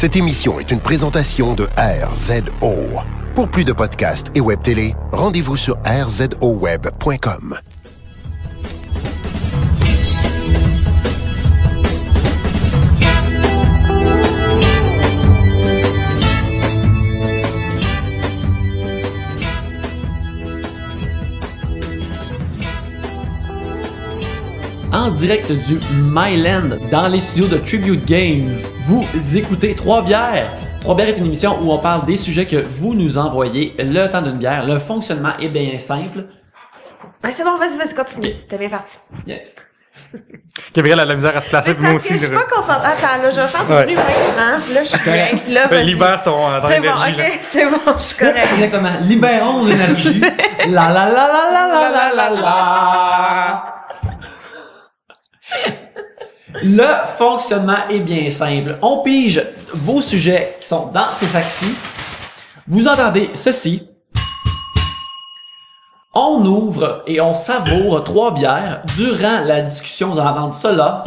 Cette émission est une présentation de RZO. Pour plus de podcasts et web télé, rendez-vous sur rzoweb.com. En direct du Myland, dans les studios de Tribute Games, vous écoutez Trois Bières. Trois Bières est une émission où on parle des sujets que vous nous envoyez, le temps d'une bière. Le fonctionnement est bien simple. Ouais, c'est bon, vas-y, continue. T'es bien parti. Yes. Gabriel a la misère à se placer, puis moi aussi. Je suis pas confortable. Attends, là, je vais faire du bruit maintenant. Là, je suis bien. Là, vas-y. Libère ton c'est énergie. Bon, ok, c'est bon, je suis correct. Exactement. Libérons l'énergie. La la la la la la la la la. Le fonctionnement est bien simple. On pige vos sujets qui sont dans ces sacs-ci. Vous entendez ceci. On ouvre et on savoure trois bières. Durant la discussion, vous allez entendre cela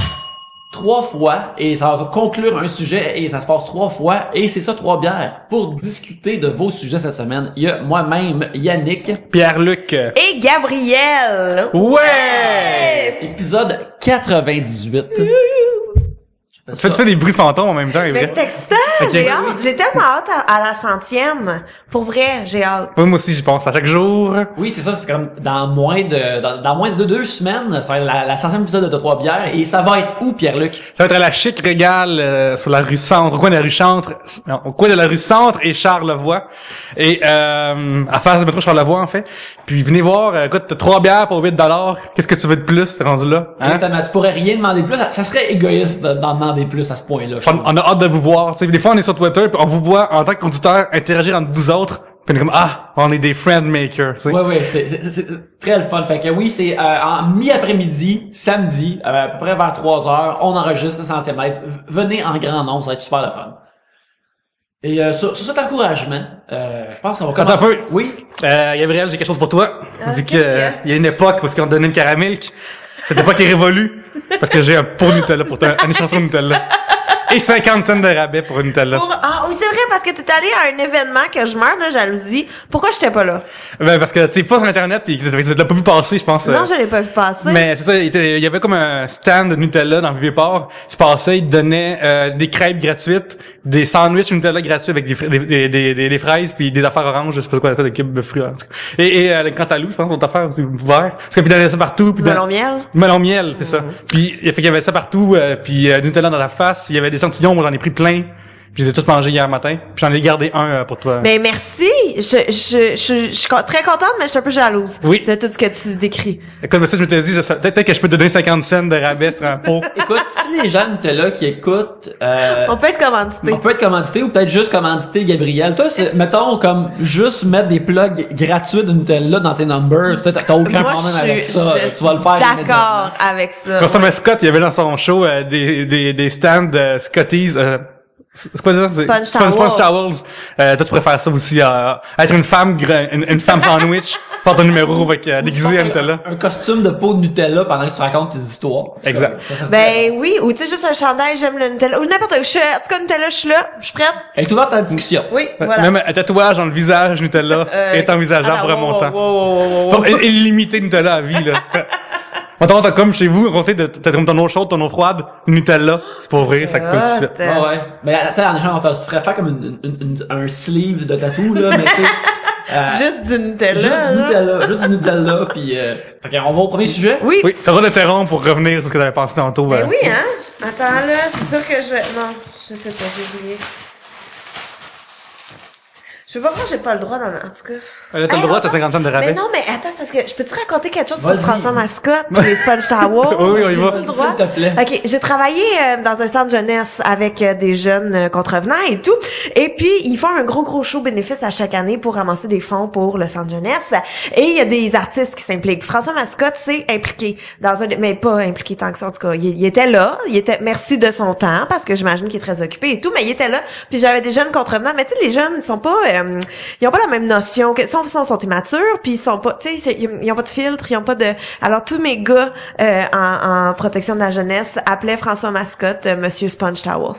3 fois et ça va conclure un sujet et ça se passe 3 fois et c'est ça, 3 bières. Pour discuter de vos sujets cette semaine, il y a moi-même, Yannick, Pierre-Luc. Et Gabriel. Ouais! Épisode 98. Tu fais des bruits fantômes en même temps, Mais vrai? c'est excitant, j'ai hâte. J'ai tellement hâte à la 100e. Pour vrai, j'ai hâte. Moi aussi, j'y pense à chaque jour. Oui, c'est ça, c'est comme dans moins de 2 semaines, ça va être la 100e épisode de 3 bières et ça va être où, Pierre-Luc? Ça va être à la Chic Régale sur la rue Centre, au coin de la rue Centre, au coin de la rue Centre et Charlevoix. Et à face de métro Charlevoix, en fait. Puis venez voir, écoute, t'as 3 bières pour $8. Qu'est-ce que tu veux de plus, t'es rendu là? Hein? Exactement, tu pourrais rien demander de plus. Ça serait égoïste d'en demander plus à ce point-là. On a hâte de vous voir. T'sais, des fois, on est sur Twitter, puis on vous voit en tant qu'auditeur interagir entre vous autres. Puis on est comme, on est des friend makers, tu sais. Ouais, c'est très le fun. Fait que oui, c'est en mi-après-midi, samedi, à peu près vers 3h, on enregistre le 100e live. Venez en grand nombre, ça va être super le fun. Et sur cet encouragement, je pense qu'on va commencer. Attends un peu. Oui. Gabriel, j'ai quelque chose pour toi. Vu que qu'est-ce qu'il y a? il y a une époque parce qu'on donnait une caramilk. Cette époque est révolue. Parce que j'ai un pot Nutella pour toi, un échantillon de Nutella. Et 50 cents de rabais pour une Nutella. Ah oui, c'est vrai, parce que t'es allé à un événement que je meurs de jalousie. Pourquoi j'étais pas là? Ben, parce que, tu sais, pas sur Internet, pis tu l'as pas vu passer, je pense. Non, je l'ai pas vu passer. Mais c'est ça, il y avait comme un stand de Nutella dans le Vieux-Port. Il se passait, il donnait des crêpes gratuites, des sandwichs Nutella gratuits avec des fraises puis des affaires oranges, je sais pas quoi, des cubes de fruits. En tout cas. Et le cantalou, je pense, l'autre affaire, c'est ouvert. Parce qu'il y avait ça partout. Puis melon miel. Melon miel, c'est ça. Puis il y avait ça partout, puis Nutella dans la face. Il y avait des santillons, moi j'en ai pris plein. Puis je les ai tous mangés hier matin. Puis j'en ai gardé un pour toi. Ben merci. Je suis très contente, mais je suis un peu jalouse. Oui. De tout ce que tu décris. Comme ça, je m'étais dit, peut-être que je peux te donner 50 cents de rabais sur un pot. Écoute, si les gens de Nutella qui écoutent, On peut être commandité. on peut être commandité ou peut-être juste commandité Gabriel. Toi, mettons comme juste mettre des plugs gratuits de Nutella dans tes numbers. Toi, t'as aucun Moi, problème je avec suis ça. Tu vas le faire d'accord avec ça. Quand Scott, il y avait dans son show des stands de Scotties. C'est quoi ça? Sponge Towels. Toi, tu préfères ça aussi être une femme une femme sandwich, faire ton numéro avec déguisé à Nutella. Un costume de peau de Nutella pendant que tu racontes tes histoires. Exact. Ben oui, ou tu sais, juste un chandail, j'aime le Nutella. Ou n'importe quoi. En tout cas, Nutella, je suis là. Je suis prête. Elle est ouverte à la discussion. Oui, voilà. Même un tatouage dans le visage Nutella est envisageable pour un montant. Wow. Illimité Nutella à vie, là. Maintenant, t'as comme chez vous, t'as comme ton eau chaude, ton eau froide, Nutella, c'est pas vrai, ça coûte tout de suite. Ah ouais. Mais attends, en échange, tu ferais faire comme un sleeve de tatou, là, mais tu sais. Juste du Nutella. Juste du Nutella, puis fait qu'on va au premier sujet. Oui. Oui, t'as le droit d'interrompre pour revenir sur ce que t'avais pensé tantôt. Ben oui, hein. Attends, là, c'est sûr que non, je sais pas, j'ai oublié. Je sais pas pourquoi j'ai pas le droit en tout cas. Là, t'as le droit, t'as 50 cents de rabais. Mais non, mais attends, c'est parce que je peux te raconter quelque chose Vas-y. sur François Mascotte pis les Sponge Towers? Oui, on y va. J'ai-tu le droit? S'il te plaît. Ok, j'ai travaillé dans un centre jeunesse avec des jeunes contrevenants et tout. Et puis, ils font un gros show bénéfice à chaque année pour ramasser des fonds pour le centre jeunesse. Et il y a des artistes qui s'impliquent. François Mascotte s'est impliqué dans un... Mais pas impliqué tant que ça, en tout cas. Il était là. Il était merci de son temps, parce que j'imagine qu'il est très occupé et tout, mais il était là. Puis j'avais des jeunes contrevenants. Mais tu sais, les jeunes, ils sont pas... ils ont pas la même notion que... sont immatures, puis ils sont pas... Tu sais, ils ont pas de filtre, ils ont pas de... Alors, tous mes gars en protection de la jeunesse appelaient François Mascotte Monsieur Sponge Towel.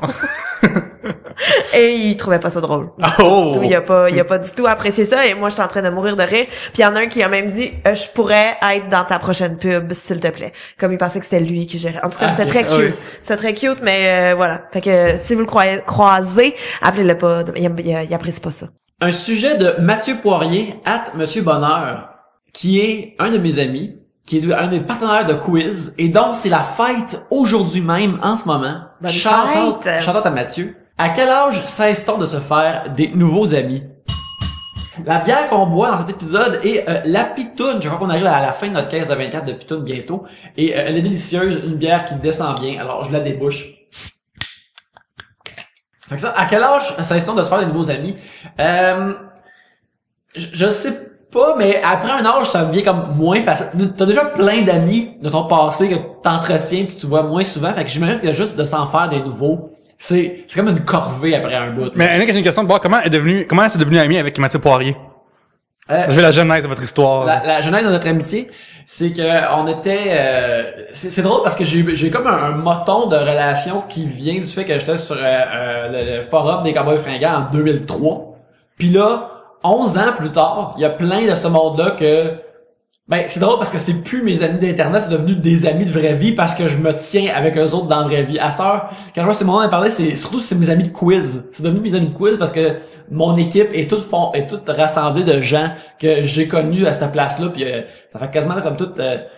Et il trouvait pas ça drôle. Oh! Il a pas du tout apprécié ça. Et moi, j'étais en train de mourir de rire. Puis il y en a un qui a même dit, je pourrais être dans ta prochaine pub, s'il te plaît. Comme il pensait que c'était lui qui gérait. En tout cas, c'était très cute. Oui. C'était très cute, mais voilà. Fait que si vous le croisez, appelez-le pas. Il apprécie pas ça. Un sujet de Mathieu Poirier, Monsieur Bonheur, qui est un de mes amis, qui est un des partenaires de quiz, et donc c'est la fête aujourd'hui même, en ce moment. Bonne Shout-out fête! à Mathieu. À quel âge cesse-t-on de se faire des nouveaux amis? La bière qu'on boit dans cet épisode est la Pitoune. Je crois qu'on arrive à la fin de notre caisse de 24 de Pitoune bientôt. Et elle est délicieuse, une bière qui descend bien. Alors je la débouche. Fait que ça, à quel âge cesse-t-on de se faire des nouveaux amis? Je sais pas, mais après un âge, ça devient comme moins facile. T'as déjà plein d'amis de ton passé que t'entretiens puis tu vois moins souvent. Fait que j'imagine que juste de s'en faire des nouveaux, c'est comme une corvée après un bout. Mais Annick, j'ai une question de voir comment elle s'est devenue amie avec Mathieu Poirier? Je veux la genèse de votre histoire. La genèse de notre amitié, c'est que on était c'est drôle parce que j'ai comme un moton de relation qui vient du fait que j'étais sur le forum des Cowboys fringants en 2003. Puis là, 11 ans plus tard, il y a plein de ce monde-là que ben c'est drôle parce que c'est plus mes amis d'internet, c'est devenu des amis de vraie vie parce que je me tiens avec eux autres dans la vraie vie. À cette heure, quand je vois ces moments à parler, c'est mes amis de quiz. C'est devenu mes amis de quiz parce que mon équipe est toute rassemblée de gens que j'ai connus à cette place-là, puis ça fait quasiment comme tout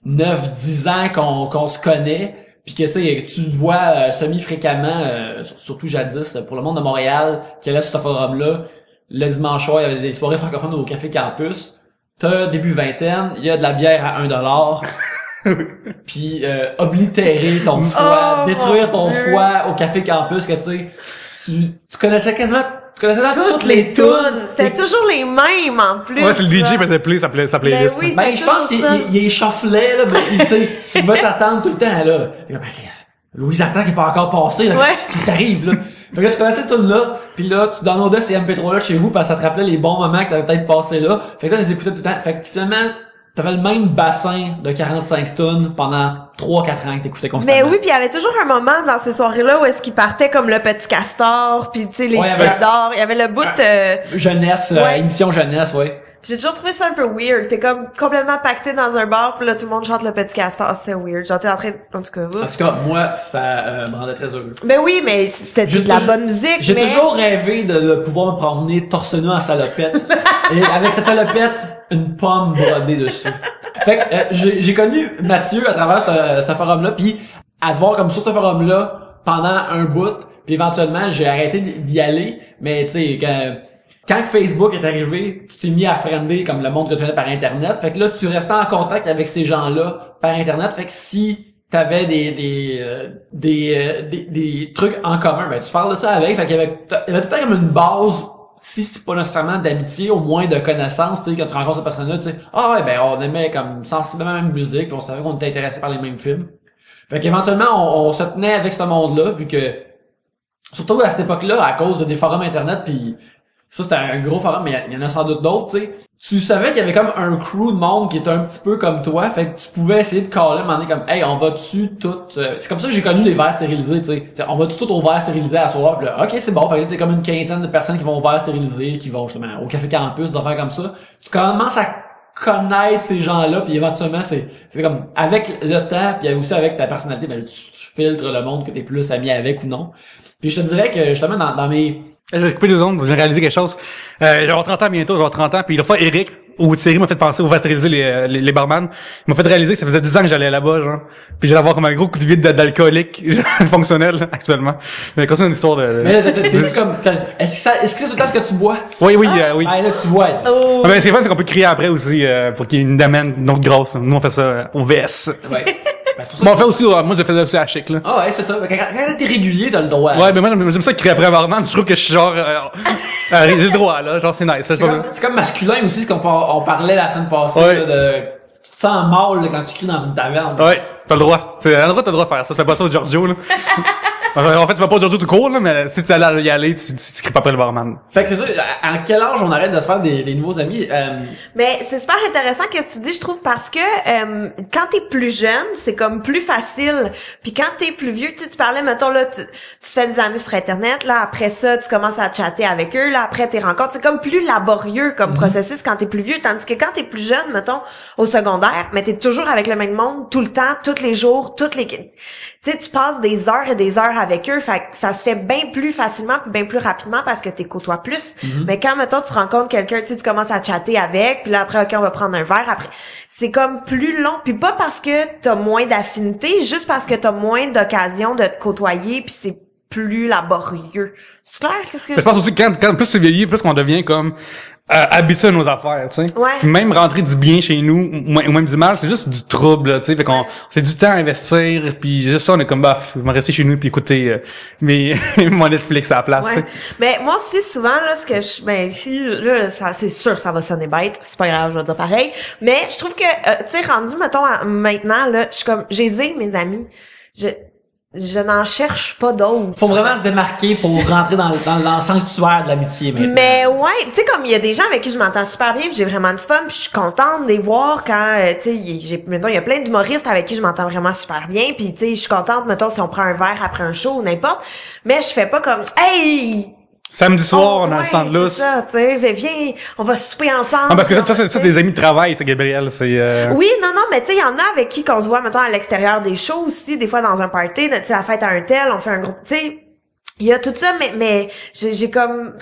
9-10 ans qu'on se connaît. Puis que tu le vois semi-fréquemment, surtout jadis, pour le monde de Montréal, qui allait sur ce forum-là. Le dimanche soir, il y avait des soirées francophones au Café Campus. T'as début vingtaine, il y a de la bière à $1. Puis oblitérer ton foie, détruire ton foie au Café Campus, que tu connaissais quasiment toutes les tunes. C'était toujours les mêmes en plus. Ouais, c'est le DJ qui faisait play sa playlist. Ben oui, Ben, je pense qu'il échauffelait, là, ben, tu vas t'attendre tout le temps, là. Louise Artan qui est pas encore passé, là. Ouais. Qu'est-ce qui t'arrive, là? Fait que là, tu connaissais cette tune-là, pis là, tu downloadais ces MP3-là chez vous parce que ça te rappelait les bons moments que t'avais peut-être passé là. Fait que là, tu les écoutais tout le temps. Fait que finalement, t'avais le même bassin de 45 tunes pendant 3-4 ans que t'écoutais constamment. Mais oui, puis il y avait toujours un moment dans ces soirées-là où est-ce qu'il partait comme le Petit Castor, puis tu sais, les d'or. Il y avait le bout jeunesse, émission jeunesse, ouais. J'ai toujours trouvé ça un peu weird. T'es comme complètement pacté dans un bar, puis là, tout le monde chante le Petit Castor. C'est weird. Genre, t'es en train de... En tout cas, moi, ça me rendait très heureux. Ben oui, mais c'était de la bonne musique, J'ai toujours rêvé de pouvoir me promener torse nu en salopette. Et avec cette salopette, une pomme brodée dessus. Fait que j'ai connu Mathieu à travers ce forum-là, puis à se voir comme sur ce forum-là pendant un bout, puis éventuellement, j'ai arrêté d'y aller, mais tu sais, quand Facebook est arrivé, tu t'es mis à friender comme le monde que tu faisais par Internet. Fait que là, tu restais en contact avec ces gens-là par Internet. Fait que si t'avais des trucs en commun, ben tu parles de ça avec. Fait qu'il y avait tout le temps comme une base, si c'est pas nécessairement d'amitié, au moins de connaissances, tu sais, quand tu rencontres cette personne-là, tu sais, ah ouais, ben on aimait comme sensiblement la même musique, on savait qu'on était intéressé par les mêmes films. Fait qu'éventuellement, on se tenait avec ce monde-là, vu que, surtout à cette époque-là, à cause de des forums Internet, puis ça, c'était un gros forum, mais il y en a sans doute d'autres, tu sais. Tu savais qu'il y avait comme un crew de monde qui était un petit peu comme toi, fait que tu pouvais essayer de caller, demander comme, hey, on va-tu tout... C'est comme ça que j'ai connu les verres stérilisés, tu sais. On va-tu tout au verre stérilisé à soir, pis là, ok, c'est bon, fait que là, t'es comme une quinzaine de personnes qui vont au verre stérilisé, qui vont justement au Café Campus, des affaires comme ça. Tu commences à connaître ces gens-là, puis éventuellement, c'est comme, avec le temps, puis aussi avec ta personnalité, ben, tu filtres le monde que t'es plus ami avec ou non. Puis je te dirais que, justement, dans mes... Je vais couper 2 secondes, j'ai réalisé quelque chose. J'ai 30 ans bientôt, j'ai 30 ans, puis la fois, Eric, ou Thierry m'a fait penser au stériliser les barman. Il m'a fait réaliser que ça faisait 10 ans que j'allais là-bas, genre. Puis j'allais avoir comme un gros coup de vide d'alcoolique fonctionnel, là, actuellement. Mais c'est une histoire de... Mais là, t'es juste comme, est-ce que c'est tout le temps ce que tu bois? Oui. Ah, là, tu vois. Oh. Ah, ben, ce qui est fun, c'est qu'on peut crier après aussi, pour qu'il y ait une amène, une autre grosse. Nous, on fait ça au VS. Ouais. Bon, on fait aussi, moi, je le fais aussi à Chic, là. Ah ouais, c'est ça. Quand t'es régulier, t'as le droit. Ouais, mais moi, j'aime ça crier après un barman. Je trouve que je suis genre, j'ai le droit, là. Genre, c'est nice. C'est comme masculin aussi, ce qu'on parlait la semaine passée, ouais. là, de, tu te sens mal, là, quand tu cries dans une taverne. Ouais, t'as le droit. T'as le droit de faire ça. Tu fais pas ça au Giorgio, là. En fait, tu vas pas aujourd'hui tout court, là, mais si tu allais y aller, tu cries pas après le barman. Fait que c'est ça, à quel âge on arrête de se faire des nouveaux amis? Mais c'est super intéressant ce que tu dis, je trouve, parce que quand t'es plus jeune, c'est comme plus facile. Puis quand t'es plus vieux, tu parlais, mettons, là, tu fais des amis sur Internet, là, après ça, tu commences à chatter avec eux, là, après tes rencontres, c'est comme plus laborieux comme processus quand t'es plus vieux, tandis que quand t'es plus jeune, mettons, au secondaire, mais t'es toujours avec le même monde, tout le temps, tous les jours, tu sais, tu passes des heures et des heures avec eux, fait que ça se fait bien plus facilement puis bien plus rapidement parce que t'es côtoies plus. Mais quand, mettons, tu rencontres quelqu'un, tu sais, tu commences à chatter avec, puis là, après, OK, on va prendre un verre, après, c'est comme plus long, puis pas parce que t'as moins d'affinité, juste parce que t'as moins d'occasion de te côtoyer, puis c'est plus laborieux. C'est clair? Qu'est-ce que Je pense aussi que quand plus tu vieillis, plus qu'on devient comme habitué à nos affaires, tu sais. Ouais. Puis même rentrer du bien chez nous, ou même du mal, c'est juste du trouble, là, tu sais. Fait qu'on, c'est du temps à investir, puis juste ça, on est comme, bah, je vais rester chez nous puis écouter mon Netflix à la place, tu Ouais. sais. Mais moi aussi, souvent, là, là, ça, c'est sûr, ça va sonner bête. C'est pas grave, je vais dire pareil. Mais je trouve que, tu sais, rendu, mettons, maintenant, là, je suis comme, j'ai mes amis. Je n'en cherche pas d'autres. Faut vraiment se démarquer pour rentrer dans le sanctuaire de l'amitié maintenant. Mais ouais, tu sais, comme il y a des gens avec qui je m'entends super bien, puis j'ai vraiment du fun, puis je suis contente de les voir quand, tu sais, mettons, il y a plein d'humoristes avec qui je m'entends vraiment super bien, puis tu sais, je suis contente, mettons, si on prend un verre après un show ou n'importe, mais je fais pas comme, hey! Samedi soir, on a ouais, le stand lousse. c'est ça, tu sais, viens, on va souper ensemble. Ah, parce que ça, c'est des amis de travail, ça, Gabriel, c'est Oui, non, mais tu sais, il y en a avec qui qu'on se voit, mettons, à l'extérieur des shows aussi, des fois dans un party, tu sais, la fête à un tel, on fait un groupe, tu sais, il y a tout ça, mais j'ai comme,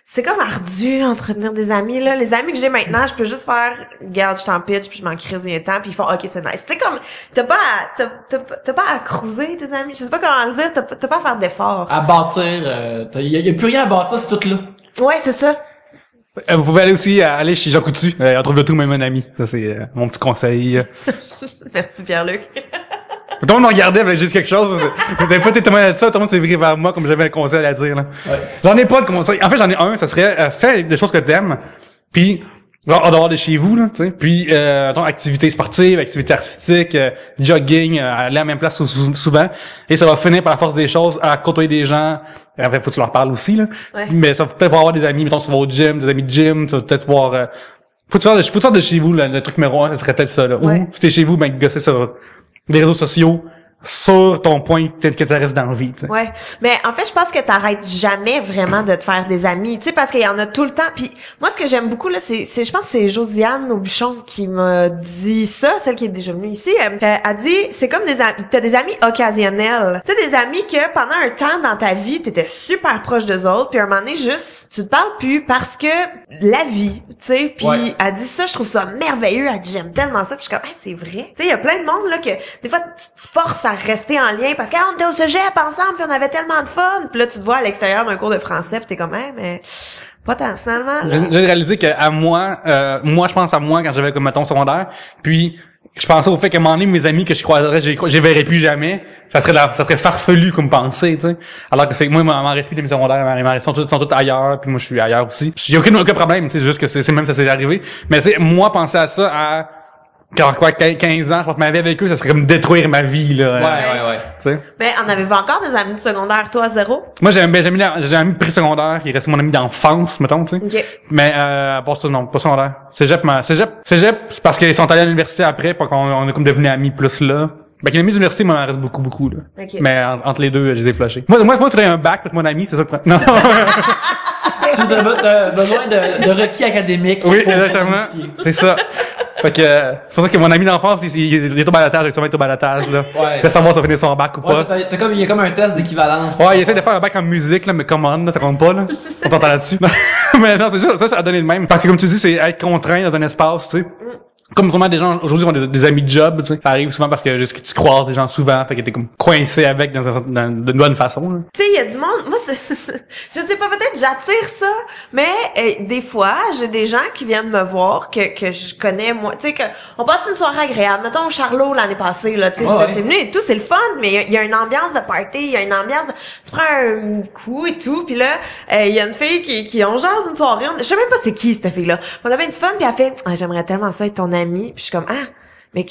c'est comme ardu entretenir des amis, là. Les amis que j'ai maintenant, je peux juste faire, regarde, je t'en pitch, puis je m'en crise bien temps, puis ils font, OK, c'est nice. Tu sais, comme, t'as pas à cruiser tes amis, je sais pas comment le dire, t'as pas à faire d'efforts. À bâtir, il y a plus rien à bâtir, c'est tout là. Ouais, c'est ça. Vous pouvez aller aussi aller chez Jean Coutu. On trouve le tout, même un ami. Ça, c'est mon petit conseil. Merci, Pierre-Luc. Tout le monde me regardait, avait juste quelque chose. T'avais pas été témoin de ça, tout le monde s'est viré vers moi comme j'avais un conseil à dire, là. Ouais. J'en ai pas de conseil. En fait, j'en ai un, ça serait, fais des choses que t'aimes. Puis, en dehors de chez vous, là, tu sais. Puis, activités sportives, activités artistiques, jogging, aller à la même place souvent. Et ça va finir par la force des choses à côtoyer des gens. Après, faut que tu leur parles aussi, là. Ouais. Mais ça va peut-être avoir des amis, mettons, tu vas au gym, des amis de gym, tu vas peut-être voir, faut que tu sortes de chez vous, là, le truc numéro 1, ça serait peut-être ça, là. Ouais. Ou, si t'es chez vous, ben, gosser sur les réseaux sociaux, sur ton point que tu restes dans la vie, tu sais. Ouais, mais en fait, je pense que t'arrêtes jamais vraiment de te faire des amis, tu sais, parce qu'il y en a tout le temps. Puis moi, ce que j'aime beaucoup là, c'est je pense que c'est Josiane Aubuchon qui m'a dit ça, celle qui est déjà venue ici. Elle a dit, c'est comme des amis, t'as des amis occasionnels, tu sais, des amis que pendant un temps dans ta vie, t'étais super proche d'eux autres, puis à un moment donné, juste tu te parles plus parce que la vie, tu sais. Puis Ouais. elle dit ça, je trouve ça merveilleux. Elle dit j'aime tellement ça, puis je suis comme, hey, c'est vrai. Tu sais, il y a plein de monde là que des fois tu te forces à rester en lien parce qu'on était au cégep ensemble puis on avait tellement de fun, puis là tu te vois à l'extérieur d'un cours de français puis t'es comme mais pas tant finalement là. J'ai réalisé que à moi je pense à moi quand j'avais comme mettons secondaire, puis je pensais au fait que à un moment donné, mes amis que je croiserais, je les verrais plus jamais, ça serait farfelu comme pensée, tu sais. Alors que c'est moi m'en reste plus de mes secondaires, mes restes sont tous ailleurs, puis moi je suis ailleurs aussi. J'ai aucun problème, tu sais, juste que c'est même ça s'est arrivé. Mais c'est moi penser à ça à quand 15 ans, je pense que ma vie avec eux, ça serait comme détruire ma vie, là. Ouais. Tu sais. Mais en avez-vous encore des amis de secondaire, toi, zéro? Moi, j'ai un ami de pré-secondaire qui est resté mon ami d'enfance, mettons, tu sais. OK. Mais, pour ça, non, pas secondaire. Cégep, c'est parce qu'ils sont allés à l'université après, pour qu'on est comme devenus amis plus là. Ben, qu'il a mis l'université, moi, il m'en reste beaucoup, là. OK. Mais, entre les deux, je les ai flashés. Moi, il faudrait un bac pour mon ami, c'est ça que, non. Tu as besoin de requis académiques. Oui, pour ton exactement. métier. C'est ça. Fait que, c'est pour ça que mon ami d'enfance, il est au balotage, actuellement, il est au balotage, là. Ouais. Il fait savoir si on finit son bac ou pas. Ouais, il y a comme un test d'équivalence. Ouais, il essaie de faire un bac en musique, là, mais come on, là, ça compte pas, là. On t'entend là-dessus. Mais non, c'est ça a donné le même. Parce que comme tu dis, c'est être contraint dans un espace, tu sais. Comme sûrement des gens, aujourd'hui, ont des amis de job, tu sais. Ça arrive souvent parce que juste que tu croises des gens souvent, fait que t'es comme coincé avec d'une bonne façon, là. Tu sais, il y a du monde, moi, je sais pas, peut-être j'attire ça, mais des fois, j'ai des gens qui viennent me voir que je connais, moi, tu sais, que on passe une soirée agréable. Mettons, Charlot, l'année passée, là, tu sais, vous étiez venus et tout, c'est le fun, mais il y a une ambiance de party, il y a une ambiance tu prends un coup et tout, puis là, il y a une fille qui on jase une soirée, je sais même pas c'est qui, cette fille-là. On avait du fun, puis elle fait, j'aimerais tellement ça être ton amie, puis je suis comme, mais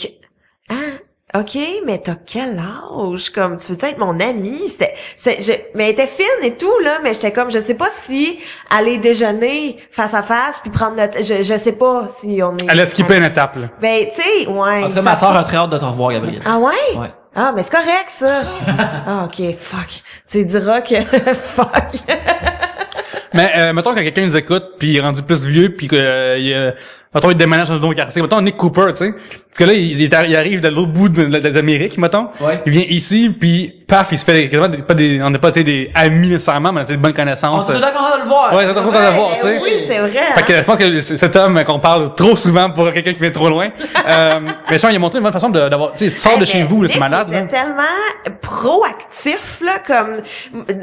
OK, mais t'as quel âge? Comme, tu veux être mon amie? Mais elle était fine et tout, là, mais j'étais comme, je sais pas si aller déjeuner face à face puis prendre je sais pas si on est... Elle a skippé une étape, là. Ben, tu sais, ouais. En tout cas, ma soeur a très hâte de te revoir, Gabriel. Ah ouais? Ouais. Ah, mais c'est correct, ça. Ah, OK, fuck. Tu diras que... fuck. Mais mettons que quelqu'un nous écoute, puis il est rendu plus vieux, puis mettons, il déménage dans un nouveau quartier. Mettons, Nick Cooper, tu sais. Parce que là, il arrive de l'autre bout des Amériques, mettons. Ouais. Il vient ici, puis paf, il se fait quasiment on n'est pas, tu sais, des amis nécessairement, mais on a des bonnes connaissances. On est d'accord de le voir. Ouais, on est d'accord de le voir, tu sais. Oui, c'est vrai. Fait que je pense que cet homme qu'on parle trop souvent pour quelqu'un qui vient trop loin. Mais ça, il a montré une bonne façon d'avoir, tu sais, tu sors de chez vous, là, c'est malade, là. Il était tellement proactif, là, comme,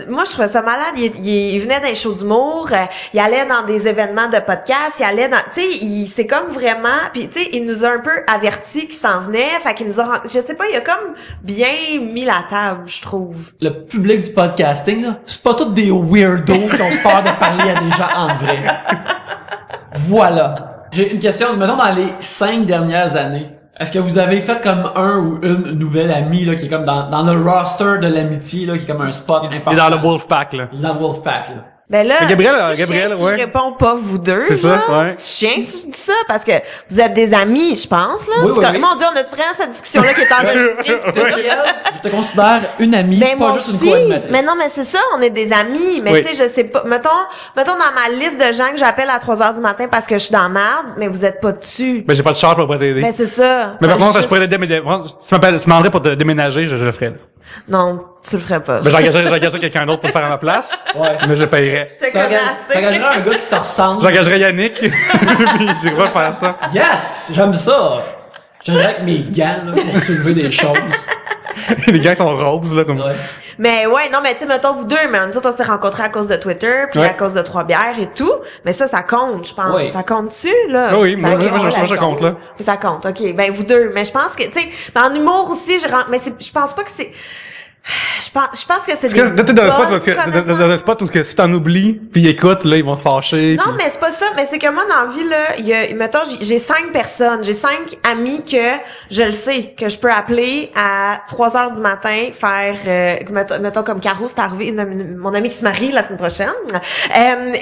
moi, je trouvais ça malade. Il venait d'un show d'humour, il allait dans des événements de podcast, il allait dans, tu sais, c'est comme vraiment, puis tu sais, il nous a un peu avertis qu'il s'en venait, fait qu'il nous a, je sais pas, il a comme bien mis la table, je trouve. Le public du podcasting, là, c'est pas tous des weirdos qui ont peur de parler à des gens en vrai. Voilà. J'ai une question. Mettons, dans les 5 dernières années, est-ce que vous avez fait comme un ou une nouvelle amie, là, qui est comme dans le roster de l'amitié, là, qui est comme un spot important? Il est dans le Wolfpack, là. Il est dans le Wolfpack, là. Ben là, Gabriel, si ouais. je réponds pas vous deux, C'est ça, ouais. C'est chien si je dis ça, parce que vous êtes des amis, je pense, là. Oui, C'est oui, comme, oui. mon Dieu, on a vraiment cette discussion-là qui est enregistrée. Gabriel, je te considère une amie, Ben, pas moi juste une aussi. co-animatrice. Mais non, mais c'est ça, on est des amis. Mais Oui. tu sais, je sais pas. Mettons dans ma liste de gens que j'appelle à 3 heures du matin parce que je suis dans la merde, mais vous êtes pas dessus. Mais j'ai pas de char pour t'aider. Ben, c'est ça. Mais par Moi, contre, je pourrais t'aider, si tu m'demanderais pour te déménager, je le ferais, là. Non, tu le ferais pas. Ben, j'engagerais quelqu'un d'autre pour le faire à ma place. Ouais. Mais je le payerais. Je te connais assez. T'engagerais un gars qui te ressemble. J'engagerais Yannick. Puis j'irais pas faire ça. Yes! J'aime ça! J'aimerais avec mes gants, là, pour soulever des choses. Les gars sont roses, là, comme. Ouais. Mais ouais, non, mais tu sais, mettons vous deux, mais nous autres, on s'est rencontrés à cause de Twitter, puis Ouais. à cause de 3 bières et tout. Mais ça compte, je pense. Oui. Ça compte-tu, là? Ah oui, moi, Ben, ok, moi, on je la compte, là. Ça compte, ok. Ben, vous deux. Mais je pense que, tu sais, en humour aussi, mais je pense pas que c'est... Je pense que c'est Parce que, t'es dans un spot, parce que, connaissances. dans un spot où si t'en oublies, puis ils écoutent, là, ils vont se fâcher. Non, puis- mais c'est pas ça. Mais c'est que moi, dans la vie, là, mettons, j'ai 5 personnes. J'ai 5 amis que je le sais, que je peux appeler à 3 heures du matin, faire, mettons comme Caro, c'est arrivé, mon amie qui se marie la semaine prochaine. Elle,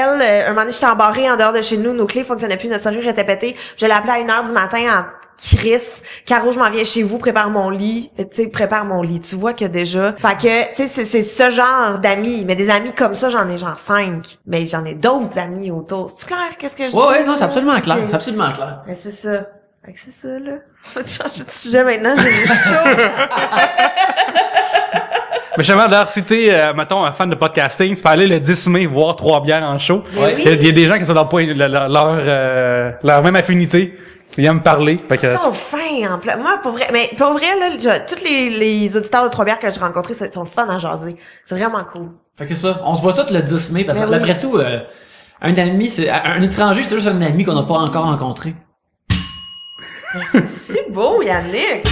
un moment donné, j'étais embarrée en dehors de chez nous, nos clés fonctionnaient plus, notre serrure était pétée. Je l'ai appelée à 1 heure du matin en Chris, Caro, je m'en viens chez vous, prépare mon lit. Tu sais, prépare mon lit. Tu vois que déjà... Fait que, tu sais, c'est ce genre d'amis. Mais des amis comme ça, j'en ai genre 5. Mais j'en ai d'autres amis autour. C'est clair? Qu'est-ce que je dis? Ouais, non, c'est absolument clair. Ok. C'est absolument clair. Mais c'est ça. Fait que c'est ça, là. On va te changer de sujet maintenant, j'ai chaud. Mais justement, d'ailleurs, si t'es, mettons, un fan de podcasting, tu peux aller le 10 mai voir 3 bières en show. Ouais. Oui. Il y a des gens qui sont dans le point, leur même affinité. Ils aiment parler. Fait que, Ils sont fins, en plus. Moi, pour vrai, là, tous les auditeurs de 3 bières que j'ai rencontrés, sont fun à jaser. C'est vraiment cool. Fait que c'est ça. On se voit tous le 10 mai, parce que Ben oui. après tout, un ami, un étranger, c'est juste un ami qu'on n'a pas encore rencontré. C'est beau, Yannick!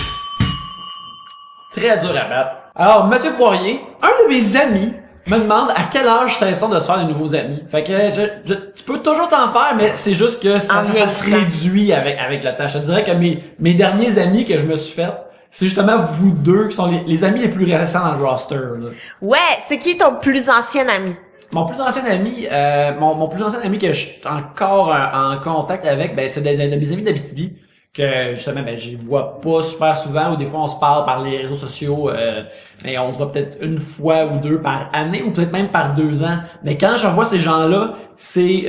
Très dur à battre. Alors, Mathieu Poirier, un de mes amis, me demande à quel âge ça instant de se faire de nouveaux amis. Fait que tu peux toujours t'en faire, mais c'est juste que ça se vieillissant. réduit avec le temps. Je te dirais que mes derniers amis que je me suis fait, c'est justement vous deux qui sont les amis les plus récents dans le roster. Là. Ouais, c'est qui ton plus ancien ami? Mon plus ancien ami, mon plus ancien ami que je suis encore en contact avec, ben c'est de mes amis d'Abitibi que justement ben je les vois pas super souvent ou des fois on se parle par les réseaux sociaux, mais on se voit peut-être une fois ou deux par année ou peut-être même par 2 ans. Mais quand je revois ces gens-là, c'est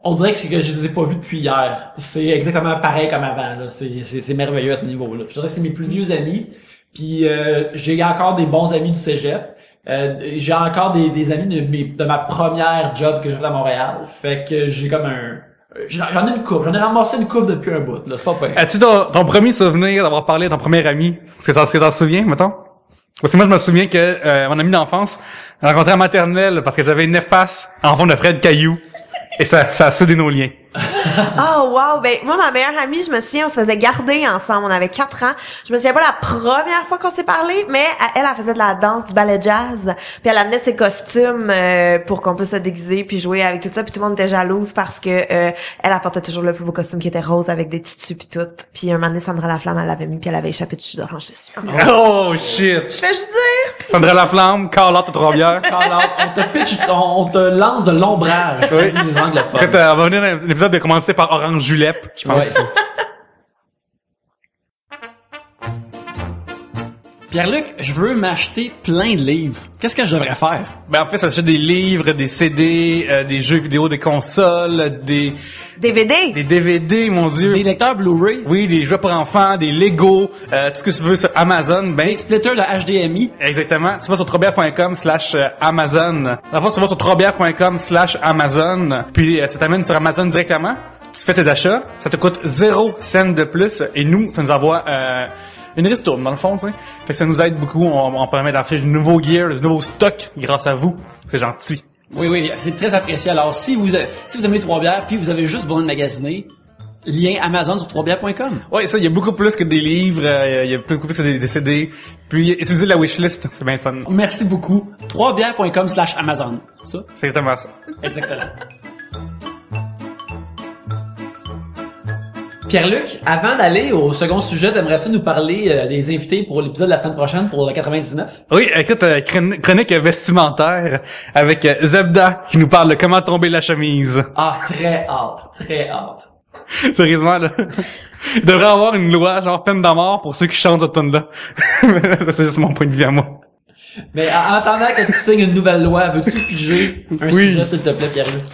on dirait que c'est que je les ai pas vus depuis hier. C'est exactement pareil comme avant. Là. C'est merveilleux à ce niveau-là. Je dirais que c'est mes plus vieux amis. Puis j'ai encore des bons amis du cégep. J'ai encore des amis de ma première job que j'ai faite à Montréal. Fait que j'ai comme j'en ai une couple. J'en ai ramassé une couple depuis un bout. Là, c'est pas pire. as-tu ton premier souvenir d'avoir parlé à ton premier ami? Est-ce que t'en souviens, mettons? Parce que moi, je me souviens que mon ami d'enfance, j'ai rencontré en maternelle parce que j'avais une efface en forme de Fred Caillou. Et ça a soudé nos liens. Oh wow, ben moi ma meilleure amie, je me souviens, on se faisait garder ensemble, on avait 4 ans. Je me souviens pas la première fois qu'on s'est parlé, mais elle faisait de la danse, du ballet jazz, puis elle amenait ses costumes pour qu'on puisse se déguiser puis jouer avec tout ça, puis tout le monde était jalouse parce que elle apportait toujours le plus beau costume qui était rose avec des tutus puis tout. Puis un moment donné, Sandra Laflamme elle l'avait mis puis elle avait échappé de jus d'orange dessus. Oh shit! Je fais juste dire. Sandra Laflamme, Carl Out à Trois-Bières. On te pitch, on te lance de l'ombrage. Oui. Comme disent les anglophones. Écoute, on va venir un épisode de commencer par Orange Julep, je pense. Ouais. Pierre-Luc, je veux m'acheter plein de livres. Qu'est-ce que je devrais faire? Ben en fait, ça achète des livres, des CD, des jeux vidéo, des consoles, des DVD, mon Dieu. Des lecteurs Blu-ray? Oui, des jeux pour enfants, des Lego, tout ce que tu veux sur Amazon. Ben Des splitters de HDMI? exactement. Tu vas sur trobière.com/Amazon. D'abord, tu vas sur trobière.com/Amazon. Puis ça t'amène sur Amazon directement. Tu fais tes achats. Ça te coûte 0 cent de plus. Et nous, ça nous envoie une ristourne, dans le fond, tu sais. Fait que ça nous aide beaucoup. On permet d'acheter du nouveau gear, du nouveau stock grâce à vous. C'est gentil. Oui, c'est très apprécié. Alors, si vous aimez Trois-Bières, puis vous avez juste besoin de magasiner, lien Amazon sur trobières.com. Ouais, ça, il y a beaucoup plus que des livres, il y a beaucoup plus que des CD. Puis, utilisez la wishlist, c'est bien fun. Merci beaucoup. trobières.com/Amazon. C'est ça? C'est exactement ça. Exactement. Pierre-Luc, avant d'aller au second sujet, t'aimerais ça nous parler des invités pour l'épisode de la semaine prochaine pour le 99? Oui, écoute, chronique vestimentaire avec Zebda qui nous parle de comment tomber la chemise. Ah, très hâte. Sérieusement, là. Il devrait y avoir une loi, genre peine de mort pour ceux qui chantent cette tune-là. Ça, c'est juste mon point de vue à moi. Mais en attendant que tu signes une nouvelle loi, veux-tu piger un sujet, s'il te plaît, Pierre-Luc?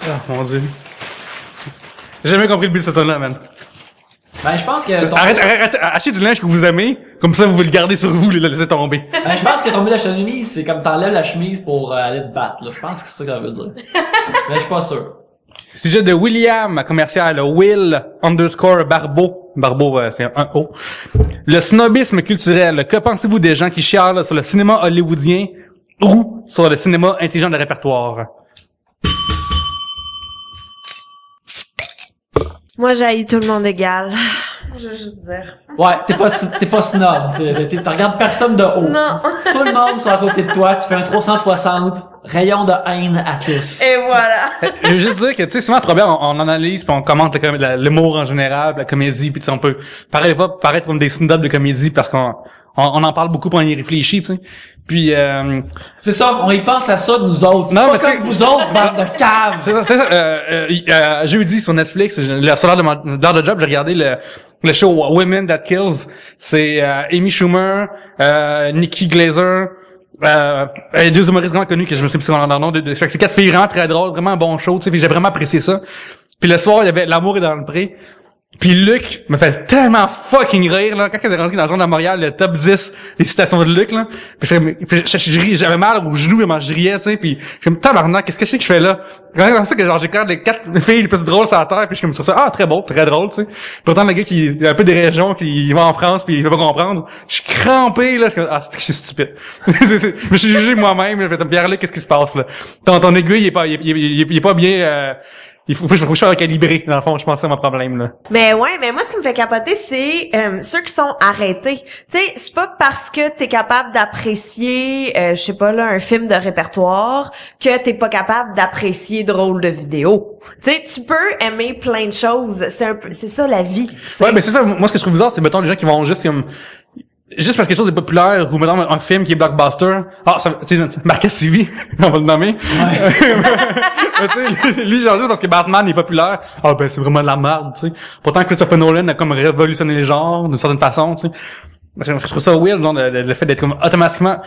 Oh, mon Dieu. J'ai jamais compris le but de cette tune-là, man. Ben, je pense que Arrête, achetez du linge que vous aimez, comme ça vous le gardez sur vous, le laissez tomber. Ben, je pense que tomber la chemise, c'est comme t'enlèves la chemise pour aller te battre, là. Je pense que c'est ça que ça veut dire. Mais je suis pas sûr. Sujet de William, commercial, Will_Barbeau. Barbeau, c'est un O. Le snobisme culturel. Que pensez-vous des gens qui chialent sur le cinéma hollywoodien ou sur le cinéma intelligent de répertoire? Moi j'haïs tout le monde égal. Je veux juste dire. Ouais, t'es pas snob. Tu regardes personne de haut. Non. Tout le monde sur à côté de toi, tu fais un 360, rayon de haine à tous. Et voilà. Je veux juste dire que, tu sais, souvent, on analyse puis on commente l'humour en général, la comédie, puis on peut paraître comme des snobs de comédie parce qu'on en parle beaucoup pour on y réfléchit, tu sais. Puis c'est ça, on y pense à ça de nous autres. Non, pas mais comme vous autres, bande de caves. C'est ça. Jeudi sur Netflix, sur l'heure de job, j'ai regardé le show Women That Kills. C'est Amy Schumer, Nikki Glaser, et 2 humoristes vraiment connus que je me suis dit leur nom. Fait que c'est 4 filles vraiment très drôles, vraiment un bon show, tu sais. Puis j'ai vraiment apprécié ça. Puis le soir, il y avait L'amour est dans le pré. Puis Luc me fait tellement fucking rire, là, quand elle est rentrée dans la zone de Montréal, le top 10 des citations de Luc, là. Puis j'avais mal au genou, mais je riais, tu sais, puis je suis comme, tabarnak, qu'est-ce que je sais que je fais là? Quand ça que genre, j'ai quand les 4 filles les plus drôles sur la terre, puis je suis comme ça, ah, très beau, très drôle, tu sais. Pourtant, le gars qui a un peu des régions, qui va en France, puis il veut pas comprendre, je suis crampé, là, ah, c'est que je suis stupide. Je me suis jugé moi-même, je fais, Pierre-Luc, qu'est-ce qui se passe, là? Ton aiguille, il est pas bien, il faut que je sois recalibré, dans le fond, je pense que c'est mon problème, là. Mais ouais, mais moi, ce qui me fait capoter, c'est ceux qui sont arrêtés. Tu sais, c'est pas parce que t'es capable d'apprécier, je sais pas, là, un film de répertoire, que t'es pas capable d'apprécier de rôle de vidéo. Tu sais, tu peux aimer plein de choses. C'est ça, la vie. T'sais. Ouais, mais c'est ça, moi, ce que je trouve bizarre, c'est, mettons, les gens qui vont juste parce que quelque chose est populaire, ou mettons un film qui est blockbuster. Ah, ça, tu sais, Marc Civi, on va le nommer. Ouais. Mais tu sais, lui, genre juste parce que Batman est populaire. Ah, ben, c'est vraiment de la merde, tu sais. Pourtant, Christopher Nolan a comme révolutionné les genres, d'une certaine façon, tu sais. Je trouve ça weird, genre, le fait d'être comme automatiquement,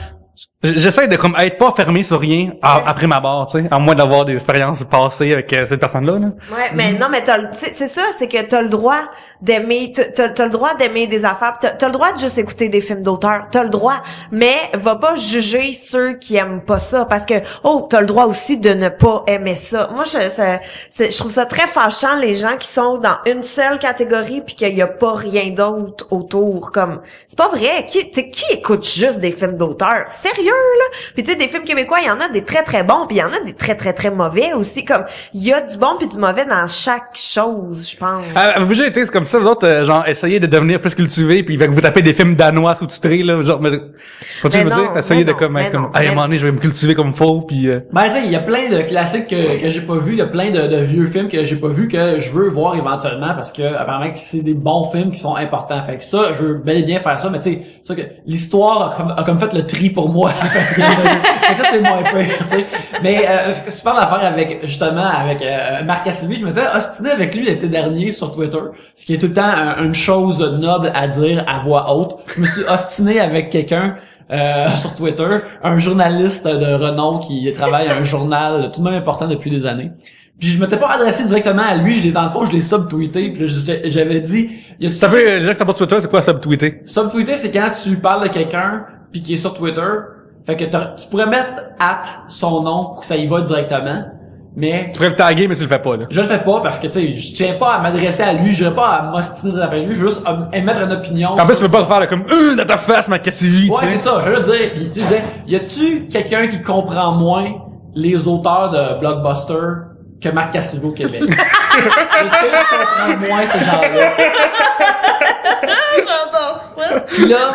j'essaie de comme être pas fermé sur rien après ma barre, tu sais, à moins d'avoir des expériences passées avec cette personne-là, là. Ouais, mais non, mais c'est ça, c'est que t'as le droit d'aimer, t'as le droit d'aimer des affaires, t'as le droit de juste écouter des films d'auteur, t'as le droit, mais va pas juger ceux qui aiment pas ça, parce que, t'as le droit aussi de ne pas aimer ça. Moi, je trouve ça très fâchant, les gens qui sont dans une seule catégorie puis qu'il y a pas rien d'autre autour, comme, c'est pas vrai, qui écoute juste des films d'auteur? sérieux, là. Puis tu sais, des films québécois, il y en a des très très bons, puis il y en a des très très très mauvais aussi. Comme, il y a du bon puis du mauvais dans chaque chose, je pense. Avez-vous déjà été comme ça, vous autres, genre, essayer de devenir plus cultivé, puis vous tapez des films danois sous-titrés, là, genre, mais, faut-tu Mais vous non, dire, essayer mais de comme, non, être comme, mais hey, à un non. moment donné, je vais me cultiver comme faut, puis Ben, tu sais, il y a plein de classiques que j'ai pas vus, il y a plein de vieux films que j'ai pas vus que je veux voir éventuellement parce que, apparemment, que c'est des bons films qui sont importants. Fait que ça, je veux bel et bien faire ça, mais tu sais, c'est sûr que l'histoire a comme fait le tri pour moi. Fait que ça, c'est moins pire, tu sais. Mais, tu parles d'affaire avec, justement, avec Marc Cassivi, je m'étais ostiné avec lui l'été dernier sur Twitter, ce qui est tout le temps une chose noble à dire à voix haute. Je me suis ostiné avec quelqu'un sur Twitter, un journaliste de renom qui travaille à un journal tout de même important depuis des années. Puis je m'étais pas adressé directement à lui, je l'ai subtweeté, puis là, j'avais dit, t'as vu, les gens qui sont pas sur Twitter, c'est quoi subtweeter? Subtweeter, c'est quand tu parles de quelqu'un puis qui est sur Twitter, fait que tu pourrais mettre son nom pour que ça y va directement. Mais Tu pourrais le taguer, mais tu le fais pas, là. je le fais pas parce que tu sais, je tiens pas à m'adresser à lui, je vais pas à m'ostiner avec lui, je veux juste émettre une opinion. En plus, tu veux pas faire comme, dans ta face, ma Cassivi, Ouais, tu sais. c'est ça, je veux dire, puis tu disais, y a-tu quelqu'un qui comprend moins les auteurs de blockbuster que Marc Cassivi au Québec? Y a-tu quelqu'un qui comprend moins ces gens-là? J'adore ça. Puis là,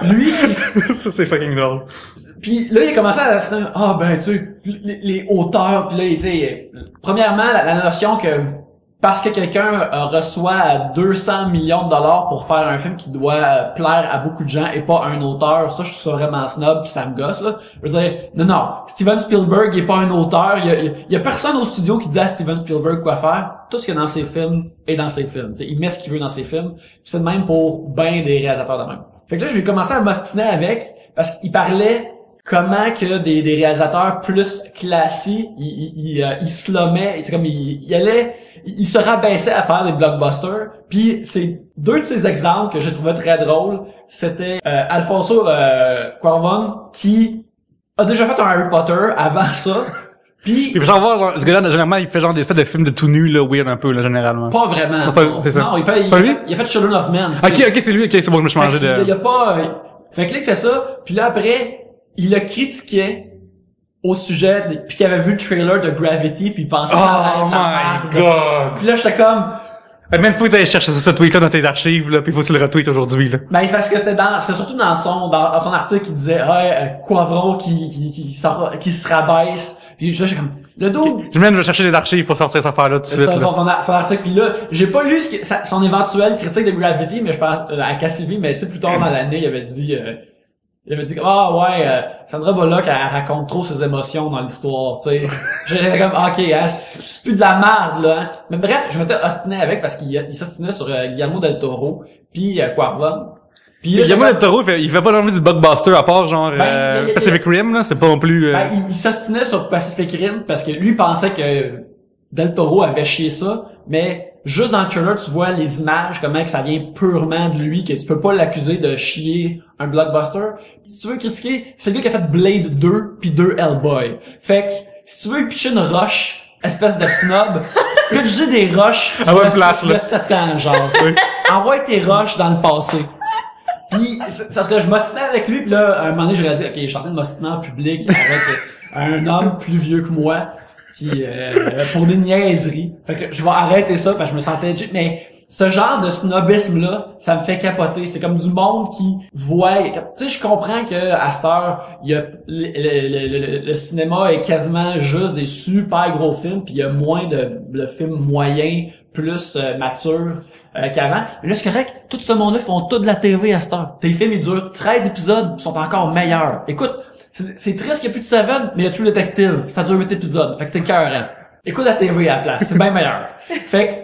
lui, Ça, c'est fucking drôle. puis là, il a commencé à se dire, ben, tu sais, les auteurs, puis là, tu sais, premièrement, la notion que parce que quelqu'un reçoit 200 millions de dollars pour faire un film qui doit plaire à beaucoup de gens et pas un auteur, ça, je trouve ça vraiment snob pis ça me gosse, là. Je veux dire, non, Steven Spielberg il est pas un auteur, il y a personne au studio qui dit à Steven Spielberg quoi faire. Tout ce qu'il y a dans ses films est dans ses films. T'sais, il met ce qu'il veut dans ses films. Pis c'est de même pour ben des réalisateurs de même. Fait que là, je vais commencer à m'ostiner avec, parce qu'il parlait comment que des réalisateurs plus classiques, ils slummaient, c'est comme il se rabaissait à faire des blockbusters. Puis c'est deux de ces exemples que je trouvais très drôles, c'était Alfonso Cuarón qui a déjà fait un Harry Potter avant ça. Puis Il faut savoir, genre, ce gars-là, généralement, il fait genre des espèces de films de tout nu, là, weird un peu, là, généralement. pas vraiment. C'est ça. Non, il Pas lui? a fait Children of Men. Ok, c'est lui, ok, c'est bon, je me suis mangé de... Il y a pas fait que là il fait ça, puis là après il le critiquait au sujet puis qu'il avait vu le trailer de Gravity puis il pensait que ça allait Oh être la my merde. god! Puis là j'étais comme Même faut que tu ailles chercher ce tweet-là dans tes archives, là, pis faut que tu le retweets aujourd'hui, là. ben c'est parce que c'est surtout dans son article qui disait Cuarón qui se rabaisse. Puis là j'étais comme le dos. Je vais chercher les archives pour sortir cette affaire-là tout de suite, là. Son article, puis là, j'ai pas lu son éventuelle critique de Gravity, mais je parle à Cassivi, mais tu sais, plus tard dans l'année, il avait dit Sandra Bullock, elle raconte trop ses émotions dans l'histoire, tu sais. J'étais comme, c'est plus de la merde, là, hein. Mais bref, je m'étais ostiné avec parce qu'il s'ostinait sur Guillermo del Toro, puis Cuarón. Puis Guillermo del Toro, il fait pas l'envie du blockbuster à part, genre, Pacific Rim, là, c'est pas non plus, il s'ostinait sur Pacific Rim parce que lui pensait que Del Toro avait chié ça, mais juste dans le trailer, tu vois les images, comment que ça vient purement de lui, que tu peux pas l'accuser de chier un blockbuster. Puis si tu veux critiquer, c'est lui qui a fait Blade 2 puis 2 Hellboy. Fait que, si tu veux lui pitcher une roche, espèce de snob, pitcher des roches, à bonne place, il y a là. 7 ans, genre. Envoie tes roches dans le passé. Pis, c'est parce que je m'ostinais avec lui, pis là, à un moment donné, j'ai réalisé, ok, je suis en train de m'ostiner en public avec un homme plus vieux que moi, qui pour des niaiseries. Fait que je vais arrêter ça, parce que je me sentais... Mais ce genre de snobisme-là, ça me fait capoter. C'est comme du monde qui voit... Tu sais, je comprends que à cette heure, il y a le cinéma est quasiment juste des super gros films, puis il y a moins de films moyens, plus matures qu'avant. Mais là, c'est correct. Tout ce monde-là font tout de la TV à cette heure. Tes films, ils durent 13 épisodes, ils sont encore meilleurs. Écoute, c'est triste qu'il n'y a plus de Seven, mais il y a True Detective. Ça dure 8 épisodes. Fait que c'était écœurant. Écoute la TV à la place. C'est bien meilleur. Fait que,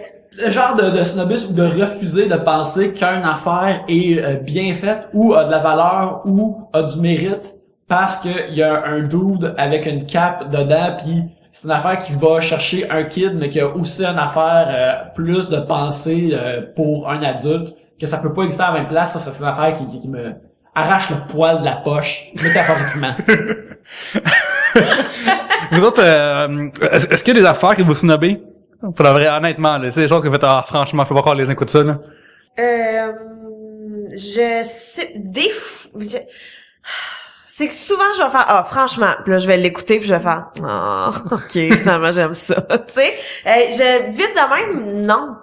le genre de snobisme ou de refuser de penser qu'une affaire est bien faite ou a de la valeur ou a du mérite parce qu'il y a un dude avec une cape dedans pis c'est une affaire qui va chercher un kid mais qui a aussi une affaire plus de pensée pour un adulte que ça peut pas exister à la même place. Ça, c'est une affaire qui me arrache le poil de la poche, métaphoriquement. Vous autres, est-ce qu'il y a des affaires que vous snobez? Pour la vraie, honnêtement, là, c'est des choses que vous faites, franchement, faut pas croire les gens écoutent ça, là. Je sais, c'est que souvent je vais faire franchement, puis là je vais l'écouter puis je vais faire OK, finalement j'aime ça. Tu sais, vite de même non.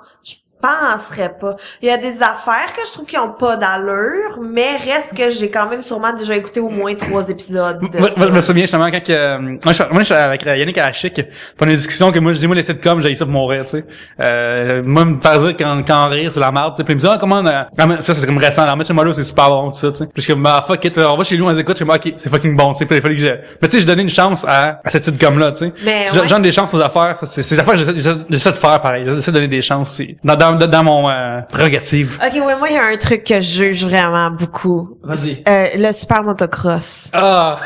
Penserais pas. Il y a des affaires que je trouve qui ont pas d'allure, mais reste que j'ai quand même sûrement déjà écouté au moins 3 épisodes. Moi, je me souviens justement quand moi je suis avec Yannick Arachik pour une discussion que moi je dis moi les sitcoms j'ai ça pour mourir, tu sais. Moi me faire dire quand rire c'est la merde, tu sais. Puis il me dit comment ça c'est comme récent, alors Monsieur Malo c'est super bon tout ça, tu sais. Puis je suis comme fuck it, on va chez nous on écoute, je suis OK, c'est fucking bon, tu sais. Puis il fallait que mais tu sais je donnais une chance à cette sitcom là, tu sais. Je donne des chances aux affaires, ça c'est ces affaires j'essaie de faire pareil, j'essaie de donner des chances, dans mon prérogative. OK, ouais, moi il y a un truc que je juge vraiment beaucoup. Vas-y. Le super motocross. Ah.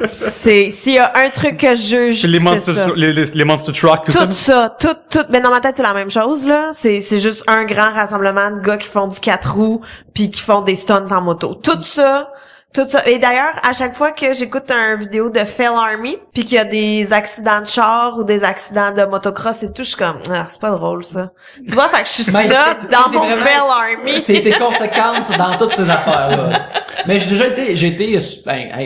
S'il y a un truc que je juge, les monster truck tout ça. Tout mais dans ma tête c'est la même chose là, c'est juste un grand rassemblement de gars qui font du 4 roues puis qui font des stunts en moto. Tout ça. Et d'ailleurs, à chaque fois que j'écoute une vidéo de Fail Army, puis qu'il y a des accidents de char ou des accidents de motocross et tout, je suis comme, c'est pas drôle, ça. Tu vois, fait que je suis snob dans mon Fail Army. T'es conséquente dans toutes ces affaires-là. Mais j'ai été,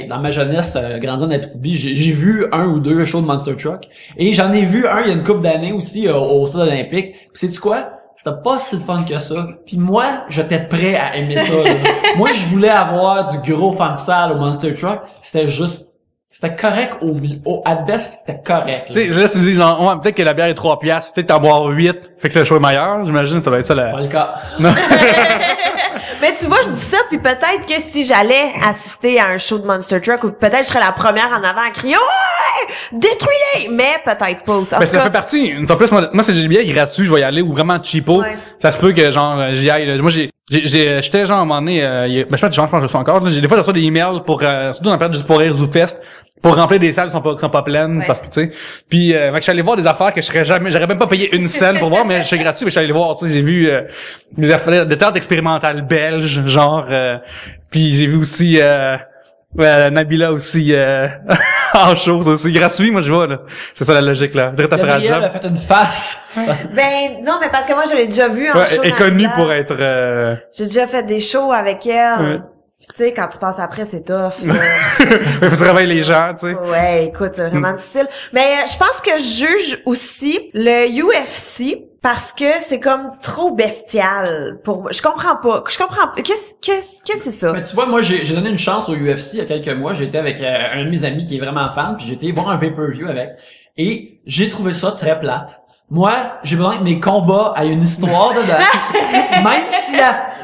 dans ma jeunesse, grandissant dans la Abitibi, j'ai vu 1 ou 2 shows de Monster Truck. Et j'en ai vu un il y a une couple d'années aussi, au Stade Olympique. Puis sais-tu quoi? C'était pas si fun que ça. Puis moi, j'étais prêt à aimer ça. Là. Moi, je voulais avoir du gros fan sale au Monster Truck. C'était correct at best, c'était correct. Tu sais, là, tu dis, genre, peut-être que la bière est 3$. Peut-être t'en boire 8. Fait que c'est le choix meilleur. J'imagine, ça va être ça, C'est pas le cas. Non. Mais tu vois, je dis ça, puis peut-être que si j'allais assister à un show de Monster Truck, ou peut-être je serais la première en avant à crier « Ouais! Détruis-les! » Mais peut-être pas aussi. Mais ça fait partie. En plus, moi, c'est des billets gratuits, je vais y aller, ou vraiment cheapo. Ouais. Ça se peut que, genre, j'y aille. Là. Moi, j'étais genre, à un moment donné, je pense que je le fais encore. Là, des fois, je reçois des emails pour, surtout dans la période juste pour rire ZooFest, pour remplir des salles qui sont pas pleines, parce que, tu sais. Puis, je suis allé voir des affaires que j'aurais même pas payé une scène pour voir, mais je suis gratuit, mais je suis allé voir, tu sais, j'ai vu, des affaires, des théâtres expérimentales belges, genre, puis j'ai vu aussi, Nabila aussi, en chose aussi. Gratuit, moi, je vois, là. C'est ça la logique, là. Gabrielle a fait une face. Ben, non, mais parce que moi, je l'ai déjà vu en show. Elle est connue pour être, J'ai déjà fait des shows avec elle. Ouais. Tu sais, quand tu passes après, c'est tough. Il faut se réveiller les gens, tu sais. Ouais, écoute, c'est vraiment difficile. Mais je pense que je juge aussi le UFC parce que c'est comme trop bestial pour moi. Je comprends pas. Qu'est-ce que c'est ça? Mais tu vois, moi, j'ai donné une chance au UFC il y a quelques mois. J'étais avec un de mes amis qui est vraiment fan, puis j'ai été voir un pay-per-view avec. Et j'ai trouvé ça très plate. Moi, j'ai besoin que mes combats aient une histoire dedans.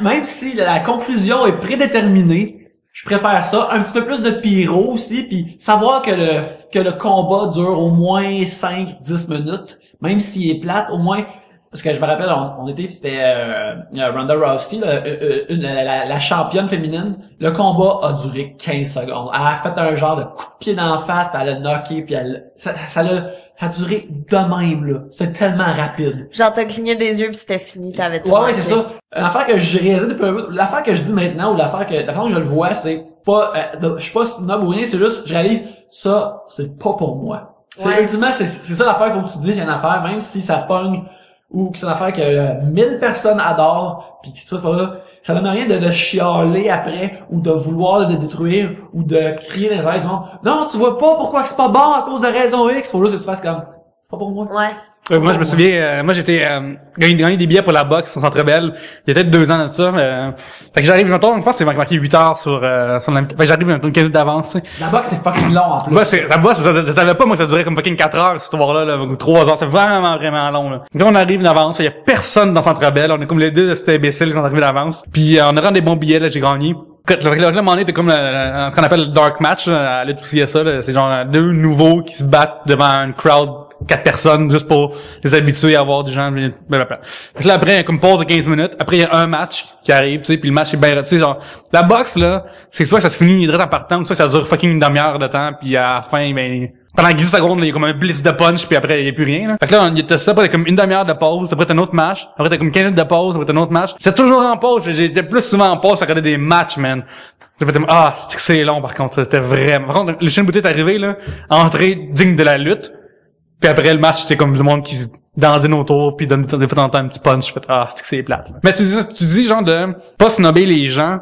Même si la conclusion est prédéterminée, je préfère ça. Un petit peu plus de pyro aussi, puis savoir que le combat dure au moins 5-10 minutes, même s'il est plate, au moins. Parce que je me rappelle, c'était Ronda Rousey, la championne féminine. Le combat a duré 15 secondes. Elle a fait un genre de coup de pied d'en face, puis elle a knocké, puis ça a duré de même, là. C'était tellement rapide. Genre, t'as cligné des yeux puis c'était fini, t'avais tout. Ouais, c'est ça. L'affaire que l'affaire que je dis maintenant, ou la façon que je le vois, c'est pas, je suis pas snob ou rien, c'est juste, je réalise, ça, c'est pas pour moi. Ultimement, c'est ça l'affaire, il faut que tu dises, il y a une affaire, même si ça pogne, ou que c'est une affaire que 1000 personnes adorent, pis que ça, c'est pas là. Ça donne rien de chialer après, ou de vouloir le détruire, ou de crier dans les oreilles du monde. Non, tu vois pas pourquoi c'est pas bon à cause de raison X. Faut juste que tu fasses comme, c'est pas pour moi. Ouais. Moi, je me souviens, moi, j'étais, gagné des billets pour la boxe au Centre Bell. Il y a peut-être 2 ans de ça. Fait que j'arrive, je pense que c'est marqué 8 heures sur la, fait que j'arrive une minute d'avance, tu sais. La boxe, c'est fucking long, en plus. Ouais, la boxe, je savais pas, moi, ça durait comme fucking 4 heures, cette histoire-là, ou 3 heures. C'est vraiment, vraiment long, là. Quand on arrive d'avance, il y a personne dans Centre Bell. On est comme les deux, c'était imbéciles quand on arrive d'avance. Puis, on a rendu des bons billets, là, j'ai gagné. Le moment donné, t'es comme ce qu'on appelle le dark match, à l'aide aussi à ça, là. C'est genre 2 nouveaux qui se battent devant une crowd 4 personnes, juste pour les habituer à avoir des gens, blablabla. Puis là, après, il y a comme pause de 15 minutes. Après, il y a un match qui arrive, tu sais, puis le match est bien, tu sais, genre, la boxe, là, c'est soit que ça se finit direct en partant, ou soit que ça dure fucking une demi-heure de temps, puis à la fin, ben, pendant 10 secondes, là, il y a comme un blitz de punch, puis après, il y a plus rien, là. Fait que là, t'as ça, après, t'as comme une demi-heure de pause, après, t'as un autre match, après, t'as comme 15 minutes de pause, après, t'as un autre match. C'est toujours en pause, j'étais plus souvent en pause à regarder des matchs, man. J'ai fait, c'est long, par contre, c'était vraiment. Par contre, le chien de bouteille est arrivé, là, entrée digne de la lutte. Puis après le match, c'était comme du monde qui se dandine autour, puis donne des fois un petit punch. Je fais, c'est que c'est plate. Là. Mais tu dis genre de pas snobber les gens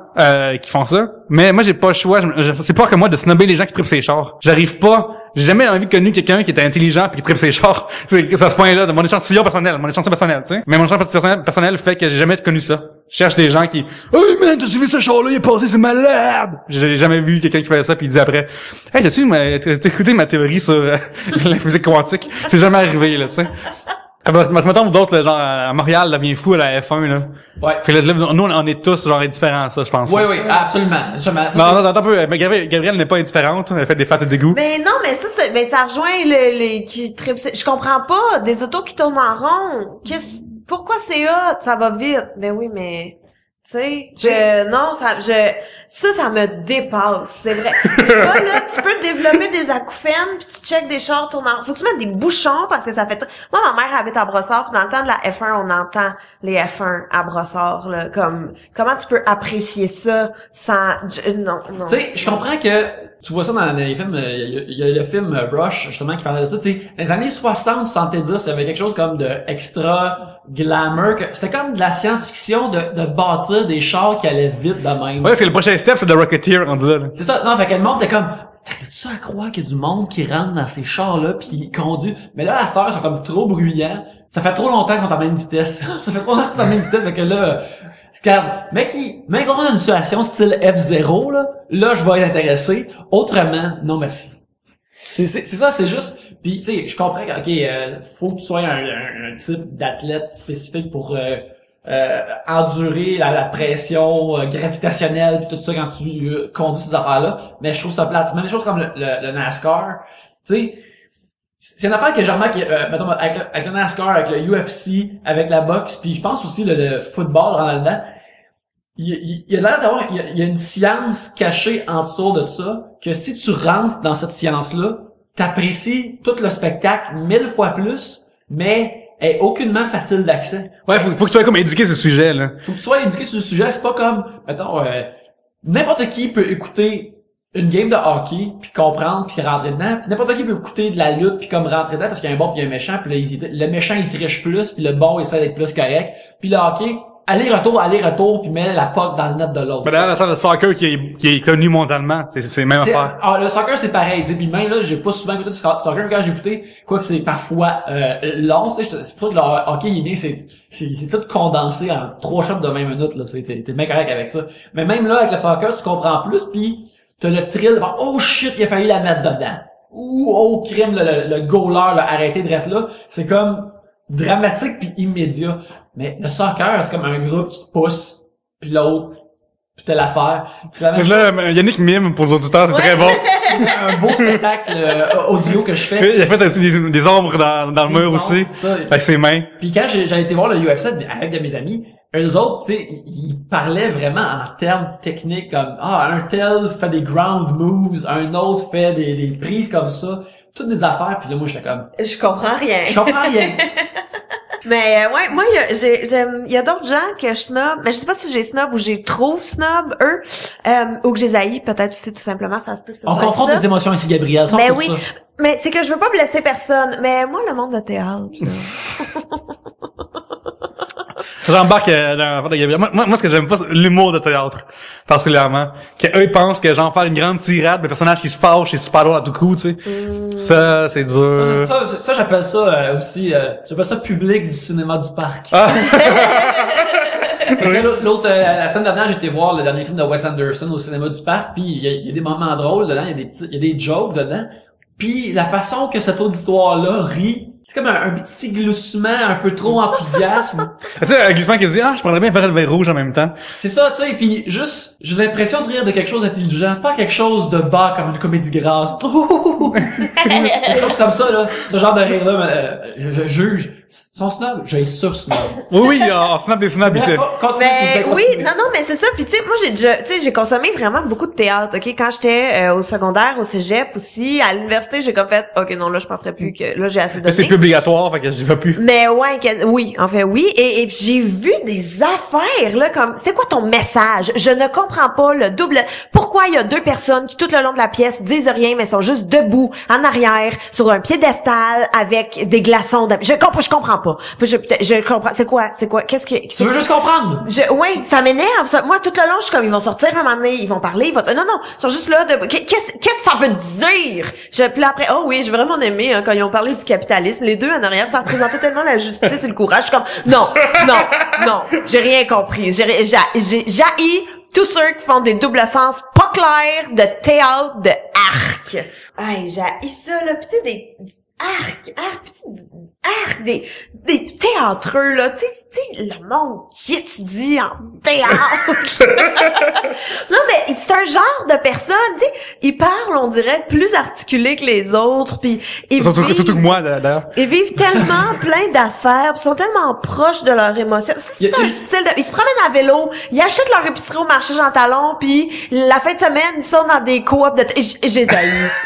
qui font ça. Mais moi, j'ai pas le choix. C'est pas que moi de snobber les gens qui trippent ses chars. J'arrive pas. J'ai jamais envie connu quelqu'un qui était intelligent puis qui trippe ses chars. C'est à ce point-là, de mon échantillon personnel, tu sais. Mais mon échantillon personnel fait que j'ai jamais connu ça. Je cherche des gens qui, oh man, t'as suivi ce char-là, il est passé, c'est malade! J'ai jamais vu quelqu'un qui faisait ça puis il dit après, hey, t'as écouté ma théorie sur la physique quantique? C'est jamais arrivé, là, tu sais. Mettons, vous d'autres, genre, à Montréal, devient fou à la F1, là. Ouais. Fait là, nous, on est tous, genre, indifférents à ça, je pense. Oui, oui, absolument. Non, attends un peu, mais Gabrielle n'est pas indifférente, elle fait des faces de dégoût. Mais non, mais ça rejoint les qui trippent. Je comprends pas, des autos qui tournent en rond. Pourquoi c'est hot? Ça va vite. Ben oui, mais, tu sais, ça me dépasse, c'est vrai. Tu vois, là, tu peux développer des acouphènes puis tu checkes des chars tournant. Faut que tu mettes des bouchons parce que ça fait Moi, ma mère habite à Brossard puis dans le temps de la F1, on entend les F1 à Brossard, là, comme, comment tu peux apprécier ça sans, non. Tu sais, je comprends que, tu vois ça dans les films, il y a le film Rush, justement, qui parlait de ça, tu sais, les années 60, 70, il y avait quelque chose comme de extra glamour, c'était comme de la science-fiction de bâtir des chars qui allaient vite de même. Ouais, parce que le prochain step, c'est de Rocketeer, rendu là. C'est ça, non, fait que le monde était comme, t'arrives-tu à croire qu'il y a du monde qui rentre dans ces chars-là pis qui conduit? Mais là, à cette heure, ils sont comme trop bruyants. Ça fait trop longtemps qu'ils sont en même vitesse. Ça fait trop longtemps qu'ils sont en même vitesse, fait que là, mais qu'on a une situation style F0, là, je vais être intéressé. Autrement, non merci. C'est ça, c'est juste, puis tu sais, je comprends que, faut que tu sois un type d'athlète spécifique pour, endurer la pression gravitationnelle puis tout ça quand tu conduis ces affaires-là, mais je trouve ça plate. Même des choses comme le NASCAR, tu sais, c'est une affaire que j'ai remarqué, mettons, avec le NASCAR, avec le UFC, avec la boxe, puis je pense aussi le football rentre là-dedans. Il y a l'air d'avoir, il y a une science cachée en dessous de ça, que si tu rentres dans cette science-là, t'apprécies tout le spectacle 1000 fois plus, mais est aucunement facile d'accès. Ouais, faut que tu sois comme éduqué sur ce sujet, là. Faut que tu sois éduqué sur le sujet, c'est pas comme, mettons, n'importe qui peut écouter une game de hockey puis comprendre puis rentrer dedans, puis n'importe qui peut écouter de la lutte puis comme rentrer dedans parce qu'il y a un bon puis il y a un méchant, puis là le méchant il triche plus puis le bon essaie d'être plus correct, puis le hockey aller-retour puis met la puck dans le net de l'autre. Mais là, le soccer qui est connu mondialement, c'est même affaire. Ah, le soccer c'est pareil, tu sais, puis même là, j'ai pas souvent écouté du soccer quand j'ai écouté, quoique c'est parfois long, tu sais, c'est pour ça que le hockey il est bien, c'est tout condensé en 3 shots de 20 minutes là, t'es bien correct avec ça. Mais même là avec le soccer, tu comprends plus puis t'as le thrill, oh shit, il a fallu la mettre dedans. Ou oh crime, le goaler là, arrêté de rester là, c'est comme dramatique puis immédiat. Mais le soccer, c'est comme un groupe qui pousse, puis l'autre, puis telle affaire. Puis la même chose. Là, Yannick mime pour les auditeurs, c'est très bon. Un beau spectacle audio que je fais. Il a fait des ombres dans le mur aussi, avec ses mains. Puis quand j'ai été voir le UFC avec de mes amis, eux autres, tu sais, ils parlaient vraiment en termes techniques comme un tel fait des ground moves, un autre fait des prises comme ça, toutes des affaires. Puis là, moi, j'étais comme, je comprends rien. Mais ouais, moi il y a d'autres gens que je snob, mais je sais pas si j'ai snob ou j'ai trouve snob eux, ou que j'ai haïs, peut-être aussi tout simplement, ça se peut que ça soit on confronte des émotions ici, Gabriel. Mais oui, mais c'est que je veux pas blesser personne, mais moi le monde de théâtre là. J'embarque dans Gabriel. Moi, ce que j'aime pas, c'est l'humour de théâtre, particulièrement. Qu'eux, ils pensent que genre faire une grande tirade, le personnage qui se fâche et super drôle à tout coup, tu sais. Ça, c'est dur. Ça j'appelle ça aussi, j'appelle ça public du cinéma du parc. Ah. Parce que l'autre, la semaine dernière, j'étais voir le dernier film de Wes Anderson au cinéma du parc, puis il y a des moments drôles dedans, il y a des jokes dedans. Puis la façon que cet auditoire-là rit, c'est comme un petit gloussement un peu trop enthousiaste. Tu sais, un gloussement qui se dit, je prendrais bien faire le verre rouge en même temps. C'est ça, tu sais, puis juste, j'ai l'impression de rire de quelque chose d'intelligent, pas quelque chose de bas comme une comédie grasse. Quelque chose comme ça, là. Ce genre de rire-là, je juge. Son snob, j'ai sur snob. Oui, on snap des snaps ici. Continue, s'il Mais vous plaît, oui, continue. non, mais c'est ça. Puis tu sais, moi j'ai consommé vraiment beaucoup de théâtre. Ok, quand j'étais au secondaire, au cégep aussi, à l'université, j'ai comme fait, ok, non, là je penserais plus que là j'ai assez Mais c'est donné. plus obligatoire, fait que j'y vais plus. Mais ouais, oui, en fait oui. Et puis j'ai vu des affaires là comme, c'est quoi ton message? Je ne comprends pas le double. Pourquoi il y a deux personnes qui tout le long de la pièce disent rien mais sont juste debout en arrière sur un piédestal avec des glaçons. Je comprends pas. Je comprends. C'est quoi? Qu'est-ce que Tu veux juste comprendre? Oui, ça m'énerve. Ça. Moi, tout le long, je suis comme, ils vont sortir un moment donné, ils vont parler, non, ils sont juste là de, qu'est-ce que ça veut dire? Puis là, après, oh oui, j'ai vraiment aimé, quand ils ont parlé du capitalisme, les deux en arrière, ça représentait tellement la justice et le courage. Je suis comme, non, j'ai rien compris. J'ai jailli tous ceux qui font des doubles sens pas clairs de théâtre, de arc. Hey, jailli ça, là, pis tu sais, des des théâtreux, là, tu sais, le monde qui étudie en théâtre. Non, mais c'est un genre de personne, tu sais, ils parlent, on dirait, plus articulés que les autres, puis Surtout que moi, d'ailleurs. ils vivent tellement plein d'affaires, pis sont tellement proches de leurs émotions. C'est un style de... Ils se promènent à vélo, ils achètent leur épicerie au marché Jean Talon, puis la fin de semaine, ils sont dans des coops de... J'ai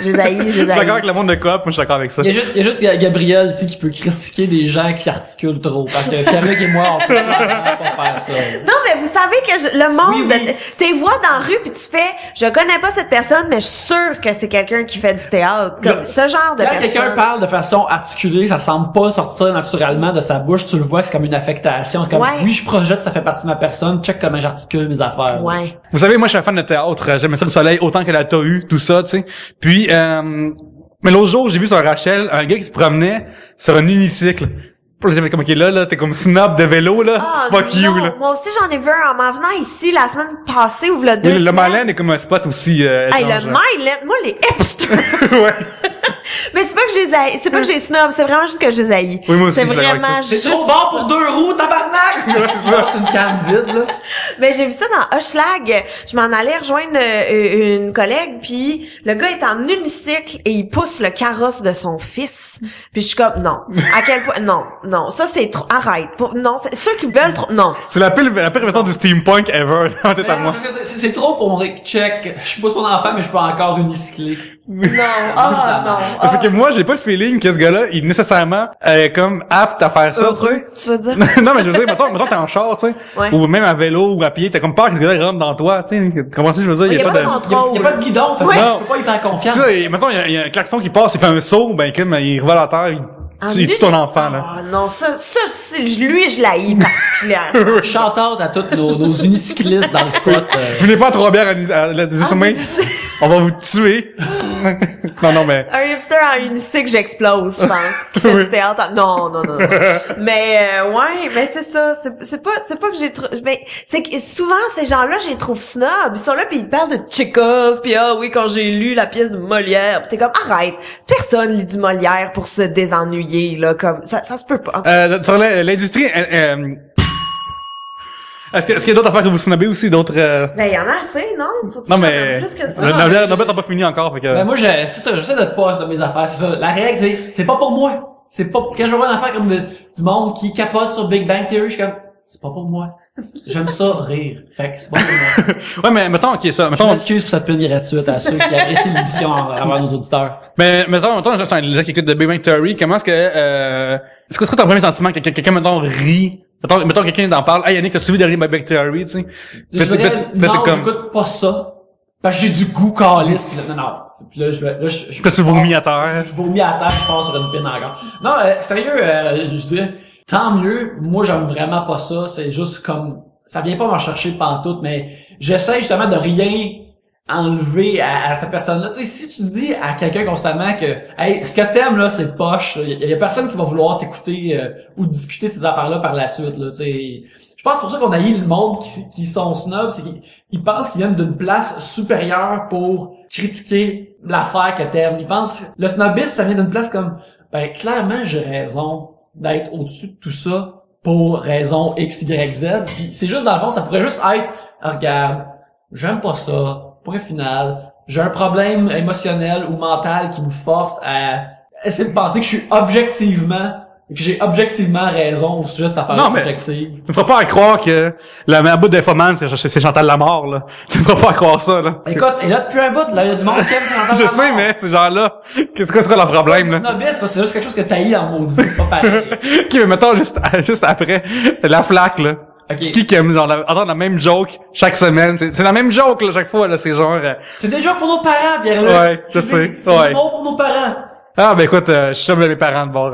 Je suis d'accord avec le monde de coop, moi je suis d'accord avec ça. Il y a juste Gabriel ici qui peut critiquer des gens qui s'articulent trop. Parce que Camille et moi, on peut pas faire ça. Non, mais vous savez que le monde, Oui. t'es vois dans la rue puis tu fais, je connais pas cette personne, mais je suis sûre que c'est quelqu'un qui fait du théâtre. Comme ce genre de Quand personne. quelqu'un parle de façon articulée, ça semble pas sortir naturellement de sa bouche. Tu le vois que c'est comme une affectation. C'est comme, Ouais. oui, je projette, ça fait partie de ma personne. Check comment j'articule mes affaires. Ouais. Vous savez, moi je suis un fan de théâtre, j'aimais ça le soleil autant que la Tohu, tout ça, tu sais. Puis, mais l'autre jour, j'ai vu sur Rachel un gars qui se promenait sur un unicycle. Pour les amis comme qui est là, t'es comme snob de vélo, là. Ah, Fuck you, non. là. Moi aussi, j'en ai vu un en m'en venant ici la semaine passée ou le 2 Oui, le semaines. Malin est comme un spot aussi, Hey, étrange, le Myland, moi, les hipsters. ouais. Mais c'est pas que j'ai haïs, c'est pas que j'ai snob, c'est vraiment juste que je les haïs. Oui, moi aussi, c'est je suis d'accord avec vraiment C'est juste... trop bon pour 2 roues, tabarnak! C'est une canne vide, là. Mais j'ai vu ça dans Hochelag. Je m'en allais rejoindre une collègue, puis le gars est en unicycle et il pousse le carrosse de son fils. Puis je suis comme, non. À quel point? Non. Ça, c'est trop... Arrête. Non, c'est ceux qui veulent trop... Non. C'est la pire version du steampunk ever, en tête à moi. C'est trop pour mon check. Je suis pas mon enfant, mais je peux encore unicycler. Non. Ah, non. Parce que moi, j'ai pas le feeling que ce gars-là, il est nécessairement, comme apte à faire ça, tu sais. Heureux, tu veux dire? Non, mais je veux dire, mettons t'es en char, tu sais. Ouais. Ou même à vélo ou à pied, t'as comme peur que le gars rentre dans toi, tu sais. Comment ça, je veux dire, Il y a pas de Il contrôle. y a pas de guidon, fait que Ouais. tu peux pas y faire confiance. Tu sais, mettons, il y a un klaxon qui passe, il fait un saut, ben, comme, il revole à terre, il tue ton enfant, là. Ah, non, ça, lui, je l'haïs particulièrement. Shout out à tous nos unicyclistes dans le spot. Vous venez pas à Trois-Bières à la sommet. On va vous tuer. non, mais... Un hipster en unicycle, j'explose, je pense. Qui fait du théâtre. Non. Mais ouais, mais c'est ça. C'est pas que j'ai trop. Mais c'est que souvent ces gens-là, je les trouve snob. Ils sont là puis ils parlent de Tchekhov. Puis ah oui, quand j'ai lu la pièce de Molière, pis t'es comme arrête. Personne lit du Molière pour se désennuyer là. Comme ça se peut pas. Sur l'industrie... Est-ce qu'il y a d'autres affaires que vous snobez aussi, d'autres... Ben y en a assez, non? Faut-tu Non, que j'en mais... aille plus que ça? Nobel t'as pas fini encore, fait que... Ben moi, c'est ça, j'essaie de pas de mes affaires, c'est ça. La règle, c'est pas pour moi. C'est pas, quand je vois une affaire comme du monde qui capote sur Big Bang Theory, je suis comme, c'est pas pour moi. J'aime ça rire. Fait que c'est pas pour moi. Ouais, mais mettons, ok, ça, Je mettons... m'excuse pour cette peine gratuite à ceux qui apprécient l'émission avant nos auditeurs. Mais mettons, je suis un gens qui écoute de Big Bang Theory, comment est-ce que... c'est quoi ton premier sentiment que quelqu'un, mettons, rit? Mettons quelqu'un t'en parle. Hey Yannick, t'as suivi de Big Bang Theory, tu sais? Je dirais, non, j'écoute pas ça. Parce que j'ai du goût calice. Non. Puis là, je Que tu vomis à terre. Je vomis à terre, je pars sur une pine encore. Non, sérieux, je dirais, tant mieux. Moi, j'aime vraiment pas ça. C'est juste comme, ça vient pas m'en chercher pantoute, mais j'essaie justement de rien enlever à cette personne-là. Tu sais, si tu dis à quelqu'un constamment que, hey, ce que t'aimes là, c'est poche. Il y a personne qui va vouloir t'écouter ou discuter de ces affaires-là par la suite. Là, tu sais. Je pense pour ça qu'on a eu le monde qui sont snobs, c'est qu'ils pensent qu'ils viennent d'une place supérieure pour critiquer l'affaire que t'aimes. Ils pensent, le snobisme, ça vient d'une place comme, ben, clairement, j'ai raison d'être au-dessus de tout ça pour raison X, Y, Z. Puis c'est juste, dans le fond, ça pourrait juste être, regarde, j'aime pas ça, point final, j'ai un problème émotionnel ou mental qui me force à essayer de penser que je suis objectivement et que j'ai objectivement raison au sujet de cette affaire Non, mais- subjective. Tu me feras pas croire que la meilleure bout d'Infoman, c'est Chantal Lamarre, là. Tu me feras pas croire ça, là. Écoute, et là, depuis un bout, là, il y a du monde qui aime Chantal Je sais, Lamarre. mais ces gens-là, c'est quoi leur problème, C'est là? snobisme, c'est juste quelque chose que t'haïs en maudit, c'est pas pareil. Ok, mais mettons juste après, la flaque, là. Ok. Qui aime genre entendre la même joke chaque semaine? C'est la même joke, là, chaque fois, là. C'est genre, C'est déjà pour nos parents, Pierre-Luc. Ouais, je sais, C'est ouais. du bon pour nos parents. ah, ben écoute, je suis mes parents de bord,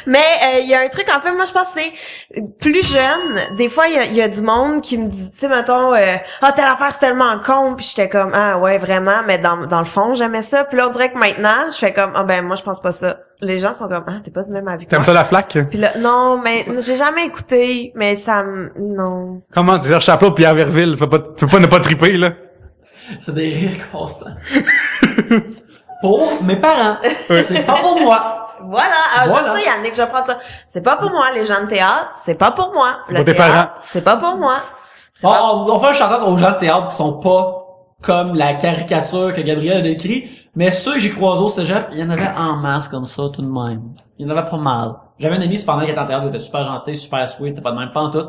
Mais il y a un truc, en fait, moi je pense que c'est plus jeune. Des fois, il y a du monde qui me dit, tu sais, mettons, telle affaire c'est tellement con, puis j'étais comme, ah ouais, vraiment, mais dans le fond, j'aimais ça. Puis là, on dirait que maintenant, je fais comme, ah ben moi je pense pas ça. Les gens sont comme, ah t'es pas du même avis que T'aimes moi. ça la flaque? Puis là, non, mais j'ai jamais écouté, mais ça me, non. Comment tu Serge Chaplot Pierre Verville? Tu peux pas ne pas triper, là? C'est des rires constants. Pour mes parents. C'est pas pour moi. Voilà, alors Voilà. j'aime ça, Yannick, je prends ça. C'est pas pour moi, les gens de théâtre, c'est pas pour moi. C'est Le pour tes théâtre, parents. c'est pas pour moi. Bon, on fait un chanteur aux gens de théâtre qui sont pas comme la caricature que Gabriel a décrit, mais ceux que j'ai croisés au cégep, il y en avait en masse comme ça, tout de même. Il y en avait pas mal. J'avais un ami cependant qui était en théâtre, qui était super gentil, super sweet, t'es pas de même, pas en tout.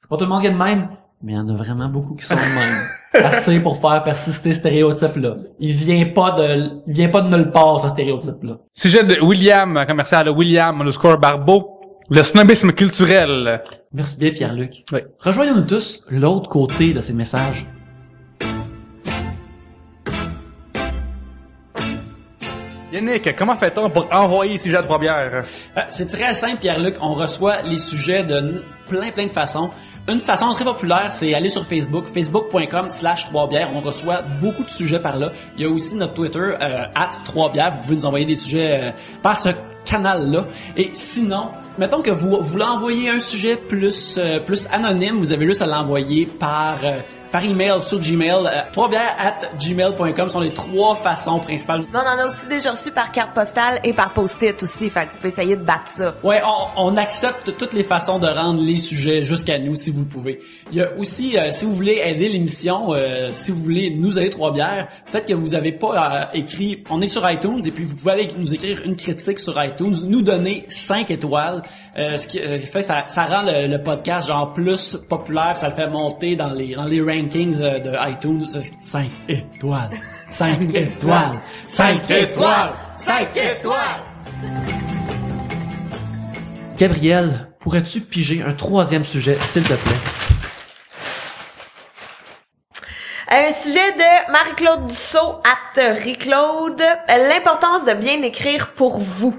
C'est pas tout le monde qui est de même, mais il y en a vraiment beaucoup qui sont de même. Assez pour faire persister ce stéréotype-là. Il vient pas de nulle part, ce stéréotype-là. Sujet de William, commercial William Barbeau. Le snobisme culturel. Merci bien, Pierre-Luc. Oui. Rejoignons-nous tous l'autre côté de ces messages. Yannick, comment fait-on pour envoyer sujet à Trois-Bières? C'est très simple, Pierre-Luc. On reçoit les sujets de plein de façons. Une façon très populaire, c'est aller sur Facebook, facebook.com/3bières. On reçoit beaucoup de sujets par là. Il y a aussi notre Twitter, @3bières. Vous pouvez nous envoyer des sujets par ce canal-là. Et sinon, mettons que vous voulez envoyer un sujet plus anonyme, vous avez juste à l'envoyer par email sur Gmail. 3bières@gmail.com sont les trois façons principales. Mais on en a aussi déjà reçu par carte postale et par post-it aussi, fait que vous pouvez essayer de battre ça. Ouais, on accepte toutes les façons de rendre les sujets jusqu'à nous si vous le pouvez. Il y a aussi, si vous voulez aider l'émission, si vous voulez nous aider Trois-Bières, peut-être que vous avez pas écrit, on est sur iTunes et puis vous pouvez aller nous écrire une critique sur iTunes, nous donner 5 étoiles, ce qui fait ça rend le podcast genre plus populaire, ça le fait monter dans les rankings de iTunes. 5 étoiles, 5 étoiles, 5 étoiles, 5 étoiles. Gabriel, pourrais-tu piger un troisième sujet, s'il te plaît? Un sujet de Marie-Claude Dussault, @Riclaude. L'importance de bien écrire pour vous.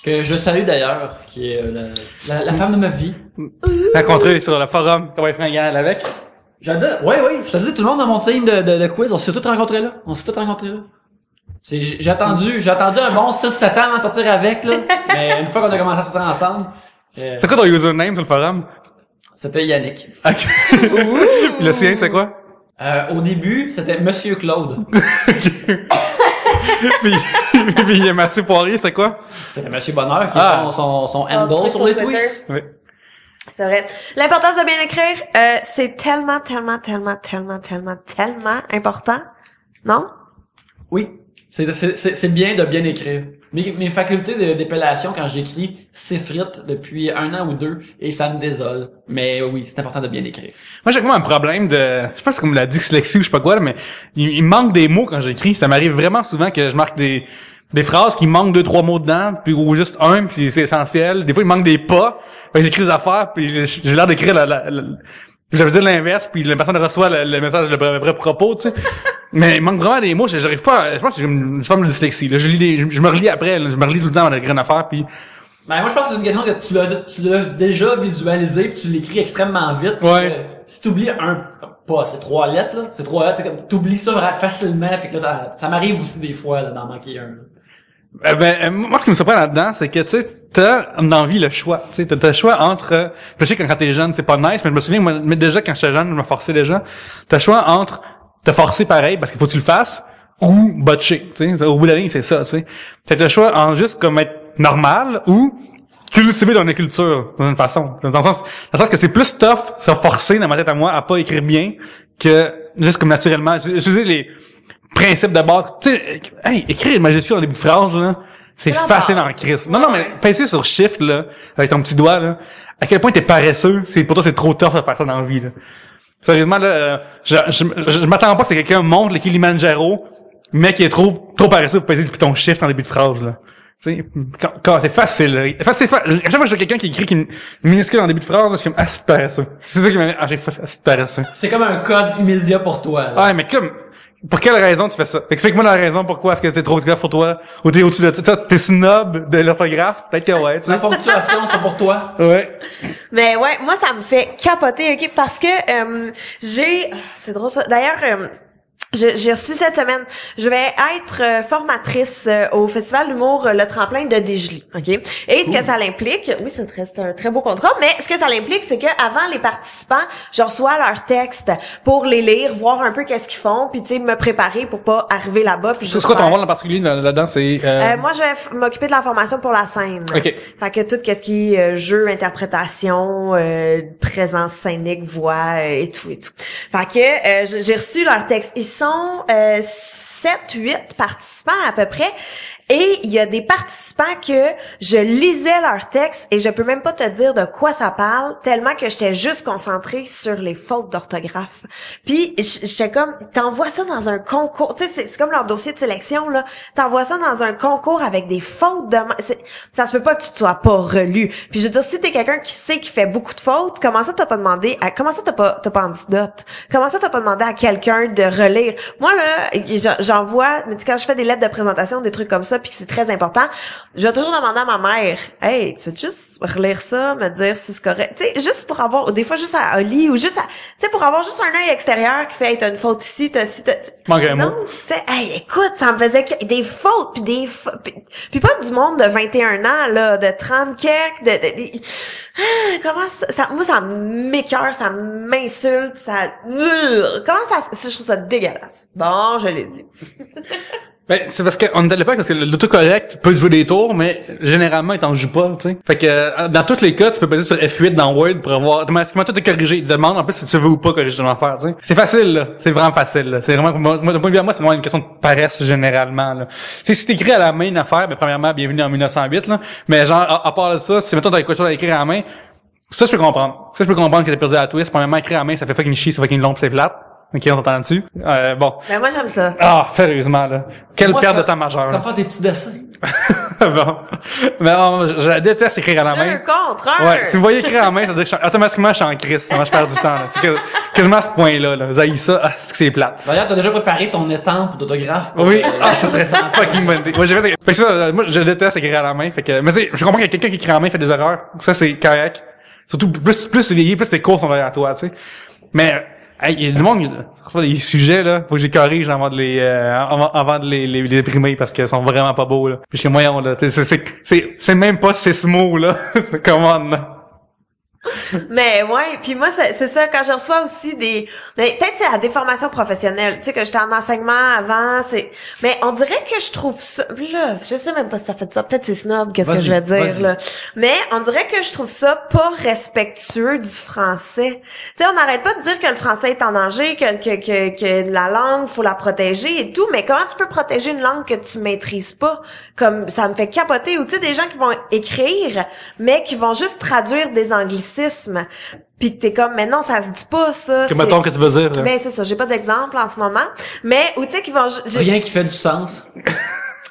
Que je salue d'ailleurs, qui est la femme de ma vie. Rencontré sur le forum, comment fringant avec. Je te dis, oui, je te dis, tout le monde dans mon team de quiz, on s'est tous rencontrés là. J'ai attendu un bon 6-7 ans avant de sortir avec, là. Mais une fois qu'on a commencé à sortir ensemble, C'est quoi ton username sur le forum? c'était Yannick. Ok. Puis le sien, c'est quoi? Au début, c'était Monsieur Claude. puis Mathieu Poirier, c'était quoi? C'était Monsieur Bonheur qui Ah. est son handle truc sur les sur Twitter. tweets. Oui. C'est vrai. L'importance de bien écrire, c'est tellement important. Non? Oui. C'est bien de bien écrire. Mes facultés d'épellation quand j'écris s'effritent depuis 1 an ou 2 et ça me désole. Mais oui, c'est important de bien écrire. Moi, j'ai comme un problème de, je pense que c'est comme la dyslexie ou je sais pas quoi, là, mais il me manque des mots quand j'écris. Ça m'arrive vraiment souvent que je marque des phrases qui manquent 2-3 mots dedans, puis ou juste un, puis c'est essentiel. Des fois, il me manque des pas. Fait que j'écris des affaires, puis j'ai l'air d'écrire j'avais dit l'inverse, puis la personne reçoit le message, le vrai propos, tu sais. Mais il manque vraiment des mots, j'arrive pas je pense que j'ai une forme de dyslexie, là. Je me relis après, là. Je me relis tout le temps avant d'écrire une affaire, puis Ben, moi, je pense que c'est une question que tu l'as déjà visualisé puis tu l'écris extrêmement vite. Ouais. Si t'oublies c'est 3 lettres, là. C'est 3 lettres, t'oublies ça facilement. Fait que là, ça m'arrive aussi des fois, là, d'en manquer un. Moi, ce qui me surprend là-dedans, c'est que, tu sais, t'as dans la vie le choix. Tu sais, t'as le choix entre, je sais que quand t'es jeune, c'est pas nice, mais je me souviens, moi, mais déjà, quand j'étais jeune, je me forçais déjà. T'as le choix entre te forcer pareil, parce qu'il faut que tu le fasses, ou botcher, tu sais. Au bout de la ligne, c'est ça, tu sais. T'as le choix en juste comme être normal, ou cultiver ton culture, d'une façon. Dans le sens que c'est plus tough, se forcer dans ma tête à moi, à pas écrire bien, que juste comme naturellement. Je sais les principes de base. Tu sais, écrire une majuscule en début de phrase, là, C'est la facile base. en crise. Non, mais pincer sur Shift, là, avec ton petit doigt, là, à quel point t'es paresseux, pour toi, c'est trop tough de faire ça dans la vie, là. Sérieusement, là, je m'attends pas que quelqu'un montre le Kilimanjaro, mais qui est trop paresseux pour peser depuis ton Shift en début de phrase, là. Tu sais, quand c'est facile, là. À chaque fois que je vois quelqu'un qui écrit une minuscule en début de phrase, là, je suis comme, c'est paresseux. C'est ça qui m'a dit, c'est paresseux. C'est comme un code immédiat pour toi, là. Ouais, mais pour quelle raison tu fais ça? Explique-moi la raison pourquoi est-ce que c'est trop orthographe pour toi, ou t'es au-dessus de ça, t'es snob de l'orthographe, peut-être que ouais, tu sais. La ponctuation, c'est pas pour toi. Ouais. Mais ouais, moi ça me fait capoter, ok, parce que c'est drôle ça. D'ailleurs, j'ai reçu cette semaine, je vais être formatrice au Festival d'humour Le Tremplin de Desjolies, ok? Et ce que ça l'implique, oui, c'est un très beau contrat, mais ce que ça l'implique, c'est que avant les participants, je reçois leurs textes pour les lire, voir un peu qu'est-ce qu'ils font, puis tu sais, me préparer pour pas arriver là-bas. Puis C'est quoi ton rôle en particulier là-dedans, c'est moi, je vais m'occuper de la formation pour la scène. Ok. Fait que tout ce qui est jeu, interprétation, présence scénique, voix et tout. Fait que j'ai reçu leurs textes. Ils sont 7-8 participants à peu près. Et il y a des participants que je lisais leurs textes et je peux même pas te dire de quoi ça parle tellement que j'étais juste concentrée sur les fautes d'orthographe. Puis j'étais comme, t'envoies ça dans un concours, tu sais, c'est comme leur dossier de sélection là, t'envoies ça dans un concours avec des fautes de, ça se peut pas que tu te sois pas relu. Puis je veux dire, si t'es quelqu'un qui sait qu'il fait beaucoup de fautes, comment ça t'as pas demandé, comment ça t'as pas antidote, comment ça t'as pas demandé à quelqu'un de relire. Moi là, j'envoie, quand je fais des lettres de présentation, des trucs comme ça, puis que c'est très important, je vais toujours demander à ma mère, hey, tu veux juste relire ça, me dire si c'est correct, tu sais, juste pour avoir, des fois juste à Oli, ou juste à, tu sais, pour avoir juste un œil extérieur qui fait, hey, t'as une faute ici, t'as manque un mot. non, tu sais, hey, écoute, ça me faisait des fautes, puis pas du monde de 21 ans, là, de 30 quelques, comment ça, moi, ça m'écoeure, ça m'insulte, comment ça, je trouve ça dégueulasse. Bon, je l'ai dit. Ben, c'est parce qu'on est à l'époque, parce que l'autocorrect peut jouer des tours, mais généralement, il t'en joue pas, tu sais. Fait que, dans tous les cas, tu peux passer sur F8 dans Word pour avoir, automatiquement, tout est corrigé. Il te demande, en plus, si tu veux ou pas corriger ton affaire, tu sais. C'est facile, là. C'est vraiment facile, là. C'est vraiment, moi, d'un point de vue à moi, c'est vraiment une question de paresse, généralement, là. Tu sais, si t'écris à la main une affaire, ben, premièrement, bienvenue en 1908, là. Mais genre, à part de ça, si, mettons, t'as quelque chose à écrire à la main, ça, je peux comprendre. Ça, je peux comprendre que t'as perdu à la twist. Premièrement, écrire à la main, ça fait fucking chier, ça fait fucking long, c'est plate. Ok, on t'entend là-dessus. Bon. Ben, moi, j'aime ça. Ah, sérieusement, là. Quelle Moi, perte de c'est- temps majeure. C'est comme faire des petits dessins. Bon. Mais je déteste écrire à la main. 2 contre 1. Ouais, si vous voyez écrire à la main, ça veut dire que automatiquement, je suis en crise. Ça je perds du temps, là. C'est quasiment à ce point-là, là. Vous avez ça, c'est que c'est plate. D'ailleurs, t'as déjà préparé ton étampe d'autographe. Oui. Ça serait fucking bonne idée. Moi, fait que ça, moi, je déteste écrire à la main. Fait que, mais tu sais, je comprends qu'il y a quelqu'un qui écrit à la main fait des erreurs. Ça, c'est correct. Surtout, plus c'est vieilli, plus tes cours sont derrière toi, tu sais. Mais, hey, il y a du monde, les sujets, là, faut que j'y corrige avant de les déprimer parce qu'ils sont vraiment pas beaux, là. Puis que moyen, là, c'est même pas 6 mots, là. Comment, là? Mais ouais, puis moi c'est ça quand je reçois aussi mais peut-être c'est à des formations professionnelles, tu sais que j'étais en enseignement avant, mais on dirait que je trouve ça là, je sais même pas si ça fait ça, peut-être c'est snob qu'est-ce que je vais dire là. Mais on dirait que je trouve ça pas respectueux du français. Tu sais, on n'arrête pas de dire que le français est en danger, que la langue, faut la protéger et tout, mais comment tu peux protéger une langue que tu maîtrises pas? Comme ça me fait capoter, ou tu sais des gens qui vont écrire mais qui vont juste traduire des anglicismes. Puis que t'es comme, mais non, ça se dit pas, ça. Que mettons que tu veux dire. Ben, c'est ça. J'ai pas d'exemple en ce moment. Mais, ou tu sais, qui vont, Rien qui fait du sens.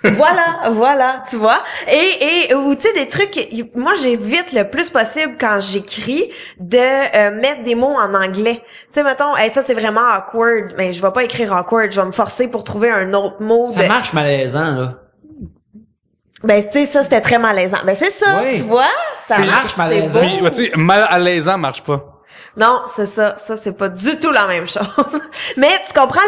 voilà, tu vois. Et, ou tu sais, des trucs, moi, j'évite le plus possible quand j'écris de mettre des mots en anglais. Tu sais, mettons, hey, ça, c'est vraiment awkward. Mais je vais pas écrire awkward. Je vais me forcer pour trouver un autre mot. Ça marche malaisant, là. Ben, tu sais, ça, c'était très malaisant. Ben, c'est ça, Oui. tu vois? Ça marche malaisant. beau. Puis, tu sais, mal à l'aisant marche pas. Non, c'est ça. Ça, c'est pas du tout la même chose. Mais tu comprends,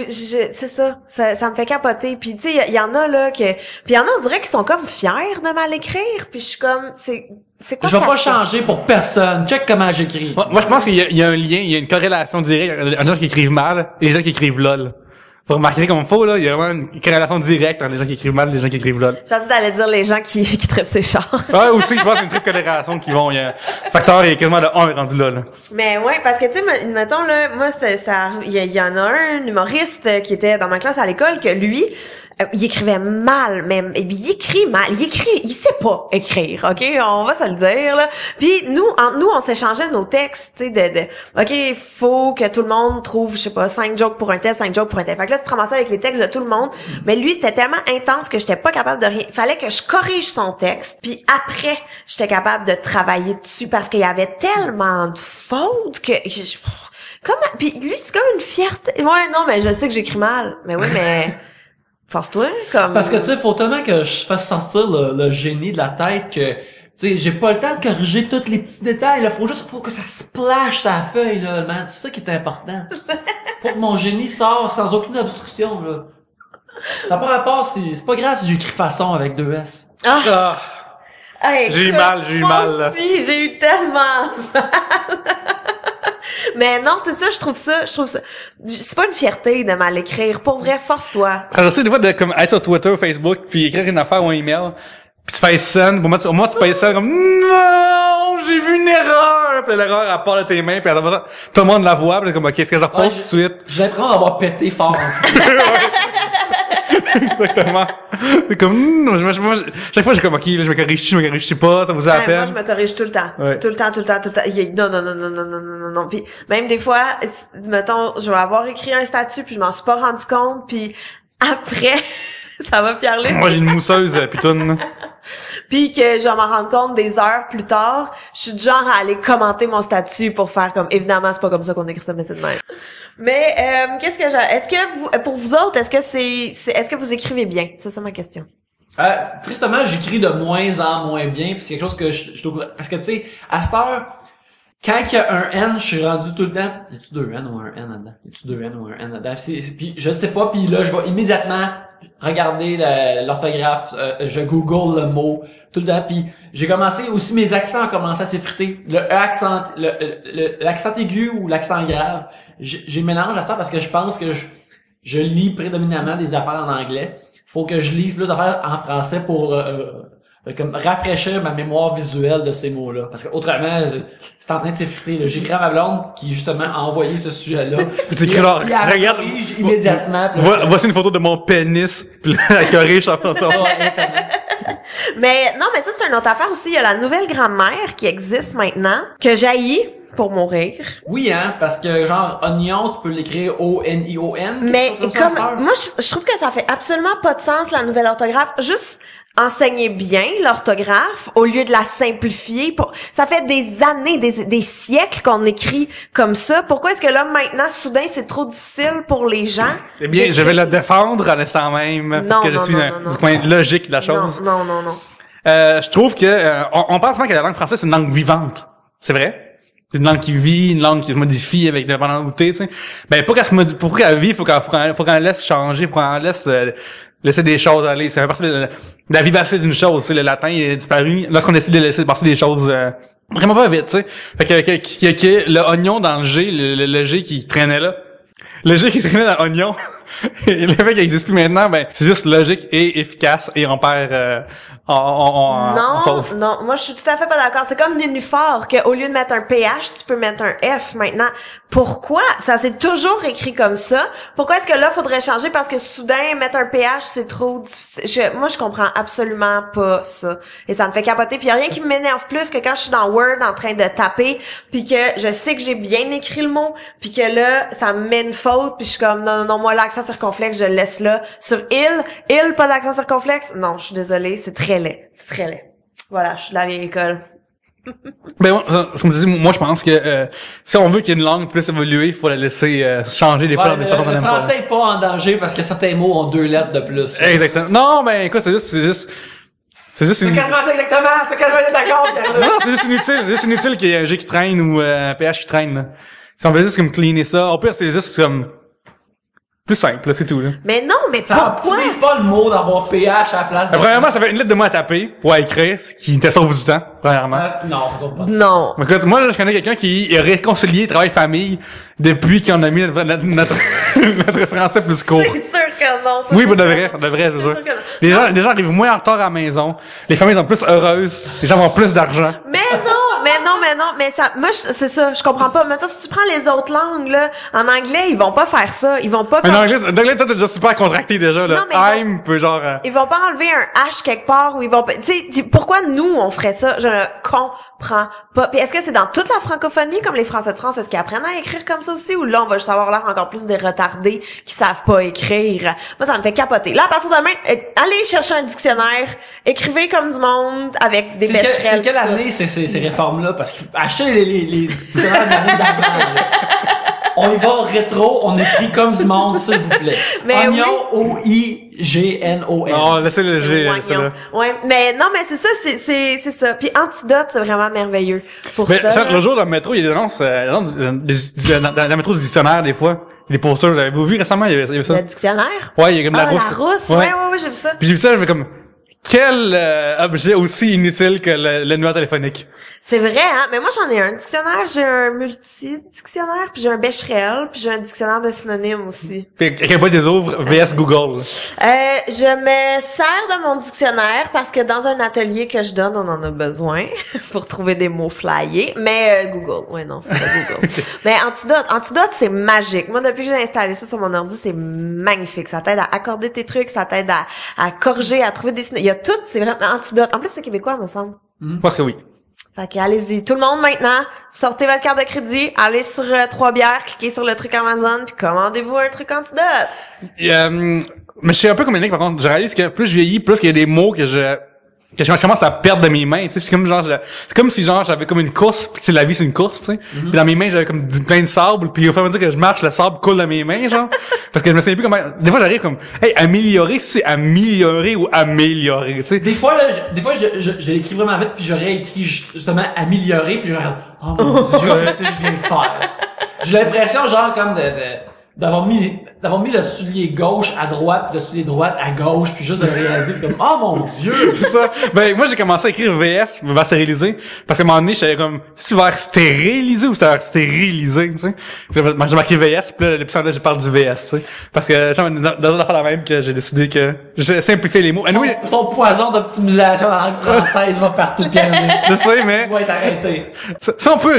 c'est ça. Ça me fait capoter. Puis, tu sais, il y en a, là, puis il y en a, on dirait qu'ils sont comme fiers de mal écrire. Puis je suis comme, c'est quoi Je vais ta pas faute? changer pour personne. Check comment j'écris. Moi, je pense qu'il y a un lien, il y a une corrélation directe. Il y a des gens qui écrivent mal et des gens qui écrivent lol. Faut remarquer comme faut, là, il y a vraiment une corrélation directe entre les gens qui écrivent mal et les gens qui écrivent LOL. J'ai envie d'aller dire les gens qui trippent ses chars. Ouais, aussi, je pense qu'il y a une triple corrélation qui vont, il y a un facteur est quasiment de 1 est rendu là. Mais ouais, parce que tu sais, mettons là, moi il y en a un humoriste qui était dans ma classe à l'école que lui, il écrivait mal, même il écrit mal, il sait pas écrire, OK, on va se le dire là. Puis nous on s'échangeait nos textes, tu sais OK, faut que tout le monde trouve, je sais pas, 5 jokes pour un tel, 5 jokes pour un tel. Fait que là tu te ramassais avec les textes de tout le monde, mais lui c'était tellement intense que j'étais pas capable de rien. Fallait que je corrige son texte, puis après j'étais capable de travailler dessus parce qu'il y avait tellement de fautes que puis lui c'est comme une fierté. Ouais, non, mais je sais que j'écris mal. Mais oui, mais force-toi, comme... Parce que, tu sais, faut tellement que je fasse sortir le génie de la tête que, tu sais, j'ai pas le temps de corriger tous les petits détails, là. Faut que ça splash sa feuille, là, man. C'est ça qui est important. Faut que mon génie sorte sans aucune obstruction, là. Ça n'a pas rapport c'est pas grave si j'écris façon avec 2 S. Ah. Hey, J'ai eu mal, moi là. aussi, j'ai eu tellement mal. Mais non, c'est ça, je trouve ça, c'est pas une fierté de mal écrire. Pour vrai, force-toi. Alors, c'est des fois de, comme, être sur Twitter, Facebook, puis écrire une affaire ou un email, puis tu fais scène, pour moi, tu fais scène comme, non, j'ai vu une erreur, puis l'erreur, elle part de tes mains, puis tout le monde la voit, puis comme, ok, est-ce que je repose tout de suite? J'ai l'impression d'avoir pété fort. Exactement. C'est comme, chaque fois, j'ai comme, ok, là, je me corrige pas, ça vous a la peine. Moi, je me corrige tout le temps. Ouais. Tout le temps. Non. Puis même des fois, mettons, je vais avoir écrit un statut, puis je m'en suis pas rendu compte, puis après, ça va Pierre-Luc. Moi, j'ai une mousseuse, putain. Puis que je vais m'en rendre compte des heures plus tard, je suis du genre à aller commenter mon statut pour faire comme, évidemment, c'est pas comme ça qu'on écrit ça, mais c'est de même. Mais, est-ce que vous, pour vous autres, est-ce que vous écrivez bien? C'est ça ma question. Tristement, j'écris de moins en moins bien, puis c'est quelque chose que je trouve, parce que tu sais, à cette heure, quand il y a un N, je suis rendu tout le temps, y a-tu 2 N ou un N là-dedans? Y a-tu 2 N ou un N là-dedans? Puis je sais pas, puis là, je vais immédiatement regarder l'orthographe, je google le mot, tout le temps, puis j'ai commencé, aussi mes accents ont commencé à s'effriter. L'accent aigu ou l'accent grave, j'ai le mélange à ça parce que je pense que je lis prédominamment des affaires en anglais. Faut que je lise plus d'affaires en français pour comme rafraîchir ma mémoire visuelle de ces mots-là. Parce que autrement, c'est en train de s'effriter. Là. J'écris à ma blonde qui justement a envoyé ce sujet-là. Puis tu écris là, regarde, immédiatement. Voici une photo de mon pénis, puis la corrige en photo. Mais non, mais ça c'est une autre affaire aussi. Il y a la nouvelle grammaire qui existe maintenant, que j'haïs pour mourir. Oui, hein, parce que genre oignon, tu peux l'écrire O-N-I-O-N. Mais comme moi, je trouve que ça fait absolument pas de sens la nouvelle orthographe. Juste enseigner bien l'orthographe au lieu de la simplifier. Ça fait des années, des siècles qu'on écrit comme ça. Pourquoi est-ce que là maintenant, soudain, c'est trop difficile pour les gens? Eh bien, je vais le défendre en laissant même, parce que je suis du coin logique de la chose. Non. Je trouve que on pense souvent que la langue française c'est une langue vivante. C'est vrai? C'est une langue qui vit, une langue qui se modifie avec l'indépendance, tu sais. Ben pour qu'elle vive, faut qu'on laisse changer, faut qu'on laisse laisser des choses aller. Ça fait partie de la vivacité d'une chose. Le latin est disparu lorsqu'on essaie de laisser passer des choses vraiment pas vite, tu sais. Fait que le oignon dans le G, le G qui traînait là. Le G qui traînait dans l'oignon, le fait qu'il n'existe plus maintenant, ben c'est juste logique et efficace et on perd Non, moi je suis tout à fait pas d'accord. C'est comme nénuphar, qu'au lieu de mettre un PH, tu peux mettre un F maintenant. Pourquoi? Ça s'est toujours écrit comme ça. Pourquoi est-ce que là, faudrait changer? Parce que soudain, mettre un PH, c'est trop difficile. Moi, je comprends absolument pas ça. Et ça me fait capoter. Puis y a rien qui m'énerve plus que quand je suis dans Word en train de taper, puis que je sais que j'ai bien écrit le mot, puis que là, ça me met une faute, puis je suis comme, non, moi, l'accent circonflexe, je le laisse là. Sur il, pas d'accent circonflexe? Non, je suis désolée, c'est très laid. C'est très laid. Voilà, je suis de la vieille école. Ben comme je dis, moi je pense que si on veut qu'il y ait une langue plus évoluée, il faut la laisser changer des fois. Le français est pas en danger parce que certains mots ont 2 lettres de plus. Exactement. Non, ben écoute, c'est juste T'as quasiment ça exactement, t'as quasiment été d'accord. Non, c'est juste inutile qu'il y ait un G qui traîne ou un PH qui traîne. Là. Si on veut juste comme cleaner ça, au pire c'est juste comme Plus simple, là, c'est tout, là. Mais non, mais Ça pourquoi? utilise pas le mot d'avoir PH à la place de... Premièrement, ça fait une lettre de moi à taper ou à écrire, ce qui te sauve du temps, premièrement. Non, ça sauve pas. Non. Écoute, moi, là, je connais quelqu'un qui a réconcilié travail-famille depuis qu'on a mis notre français plus court. C'est sûr que non. Oui, pour de vrai, je veux sûr dire. que non. Les gens arrivent moins en retard à la maison, les familles sont plus heureuses, les gens ont plus d'argent. Mais ça, moi, c'est ça, je comprends pas. Maintenant, si tu prends les autres langues, là, en anglais, ils vont pas faire ça. Ils vont pas... Mais en anglais, toi, t'es déjà super contracté déjà, là. Non, mais I'm peut genre... Ils vont pas enlever un H quelque part où ils vont... Tu sais, pourquoi nous, on ferait ça? Je ne comprends pas. Puis est-ce que c'est dans toute la francophonie, comme les Français de France, est-ce qu'ils apprennent à écrire comme ça aussi? Ou là, on va juste avoir l'air encore plus des retardés qui savent pas écrire? Moi, ça me fait capoter. Là, à partir de demain, allez chercher un dictionnaire, écrivez comme du monde avec des bécherelles. C'est quelle année ces réformes-là? Parce qu'acheter les dictionnaires de l'année d'avant, là. On y va rétro, on écrit comme du monde, s'il vous plaît. Mais Oignon, O-I-G-N-O-N. Oh, laissez le G, ça, là. Ouais, mais non, mais c'est ça, c'est ça. Puis Antidote, c'est vraiment merveilleux pour Mais ça. le jour dans le métro, il y a des annonces, dans le métro du dictionnaire, des fois. Les posters, j'avais vu récemment, il y avait ça. Le dictionnaire? Ouais, il y a comme la Ah, rousse. la rousse, ouais, j'ai vu ça. Puis j'ai vu ça, j'avais comme, quel objet aussi inutile que le numéro téléphonique. C'est vrai, hein? Mais moi, j'en ai un dictionnaire, j'ai un multi-dictionnaire, puis j'ai un Becherel, puis j'ai un dictionnaire de synonymes aussi. Fait qu'à quel point tu les ouvres, VS Google. Je me sers de mon dictionnaire parce que dans un atelier que je donne, on en a besoin pour trouver des mots flyés. Mais Google, ouais, non, c'est pas Google. Mais Antidote, c'est magique. Moi, depuis que j'ai installé ça sur mon ordi, c'est magnifique. Ça t'aide à accorder tes trucs, ça t'aide à corriger, à trouver des synonymes. Il y a tout, c'est vraiment Antidote. En plus, c'est québécois, me semble. Je pense que oui. Fait que allez-y, tout le monde maintenant, sortez votre carte de crédit, allez sur 3 bières, cliquez sur le truc Amazon, puis commandez-vous un truc Antidote. Mais je suis un peu comme Yannick, par contre. Je réalise que plus je vieillis, plus qu'il y a des mots que je commence à perdre de mes mains, tu sais. C'est comme genre, c'est comme si genre j'avais comme une course, puis tu sais, la vie c'est une course, tu sais. Puis dans mes mains j'avais comme plein de sable, puis au fur et à mesure que je marche, le sable coule dans mes mains, genre. Parce que je me souviens plus comment. Des fois j'arrive comme, hey, améliorer, c'est améliorer ou améliorer, tu sais. Des fois, là, je l'écris vraiment vite, puis j'aurais écrit justement améliorer, puis je regarde, oh mon Dieu, qu'est-ce que je viens de faire? J'ai l'impression, genre, comme d'avoir mis le soulier gauche à droite, puis le soulier droite à gauche, puis juste de le réaliser, c'est comme, oh mon Dieu! C'est ça. Ben, moi, j'ai commencé à écrire VS, vers stériliser, parce qu'à un moment donné, j'avais comme, si tu vas stériliser ou stériliser, tu sais. Puis j'ai marqué VS, puis là, l'épisode, je parle du VS, tu sais. Parce que, dans la même que j'ai décidé que, j'ai simplifié les mots. Anyway, Son poison d'optimisation dans la langue française va partout, Pierre. je sais, mais, Tu vas être arrêté. ça, on peut,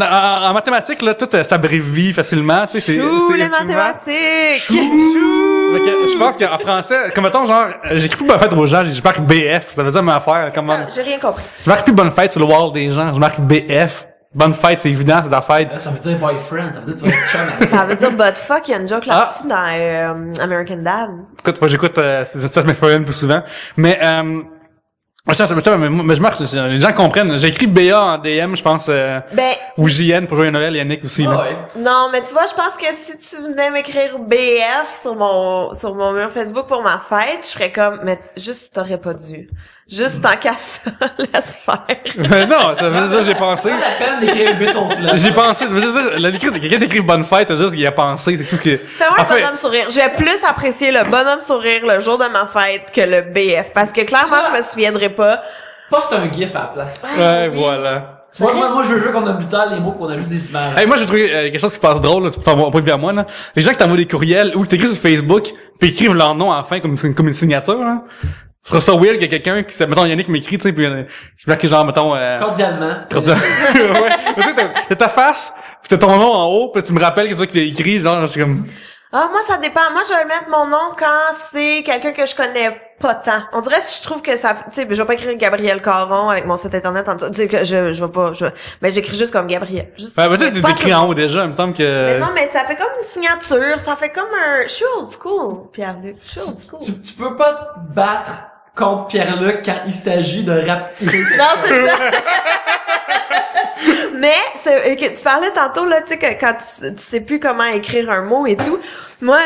en mathématiques, là, tout s'abrevie facilement, tu sais, Chou, les effectivement- mathématiques! Fait que je pense qu'en français, comme mettons, genre, j'écris plus bonne fête aux gens, je marque BF, ça faisait ma affaire, comment. Ah, j'ai rien compris. Je marque plus bonne fête sur le wall des gens, je marque BF. Bonne fête, c'est évident, c'est ta fête. Ça veut dire boyfriend, ça veut dire que tu vas être chum avec. Ça veut dire butt fuck, il y a une joke là-dessus dans American Dad. Écoute, moi j'écoute, ça me fait plus souvent. Mais, mais je marque, les gens comprennent. J'ai écrit BA en DM, je pense, ou JN pour jouer à Noël, Yannick aussi, là. Ah ouais. Non, mais tu vois, je pense que si tu venais m'écrire BF sur mon mur Facebook pour ma fête, je ferais comme, mais juste t'aurais pas dû. Juste tant qu'à ça, laisse faire. Mais non, ça veut dire ça, j'ai pensé. C'est pas la peine d'écrire 8 autres là. J'ai pensé, quelqu'un d'écrire bonne fête, ça veut dire qu'il a pensé, c'est tout ce que... Fais-moi un bonhomme sourire. Je vais plus apprécier le bonhomme sourire le jour de ma fête que le BF. Parce que clairement, je me souviendrai pas. Poste un gif à la place. Ouais, voilà. Tu vois, moi, je veux jouer qu'on a butal les mots qu'on a juste des images. Hey, moi, j'ai trouvé quelque chose qui se passe drôle, là, tu peux t'envoyer un point vers moi, là. Les gens qui t'envoient des courriels ou qui t'écrivent sur Facebook, puis écrivent leur nom à la fin comme une signature, là. Je trouve ça weird qu'il y a quelqu'un qui, mettons, Yannick m'écrit, tu sais, puis c'est marqué genre, mettons, Cordialement. ouais. Tu sais, t'as ta face, puis t'as ton nom en haut, puis tu me rappelles qu'est-ce que tu as écrit, genre, je suis comme... Ah, moi, ça dépend. Moi, je vais mettre mon nom quand c'est quelqu'un que je connais pas tant. On dirait, je trouve que ça, tu sais, je vais pas écrire Gabriel Caron avec mon site internet en dessous. Tu sais, que je vais pas, mais j'écris juste comme Gabriel. Juste, Ben, peut-être pas t'écris en haut déjà, il me semble que... Mais non, mais ça fait comme une signature, ça fait comme un, je suis old school, Pierre-Luc. Je suis old school. Tu peux pas te battre contre Pierre-Luc quand il s'agit de rapetisser. Non, c'est ça. Mais que tu parlais tantôt là, tu sais que quand tu sais plus comment écrire un mot et tout. Moi,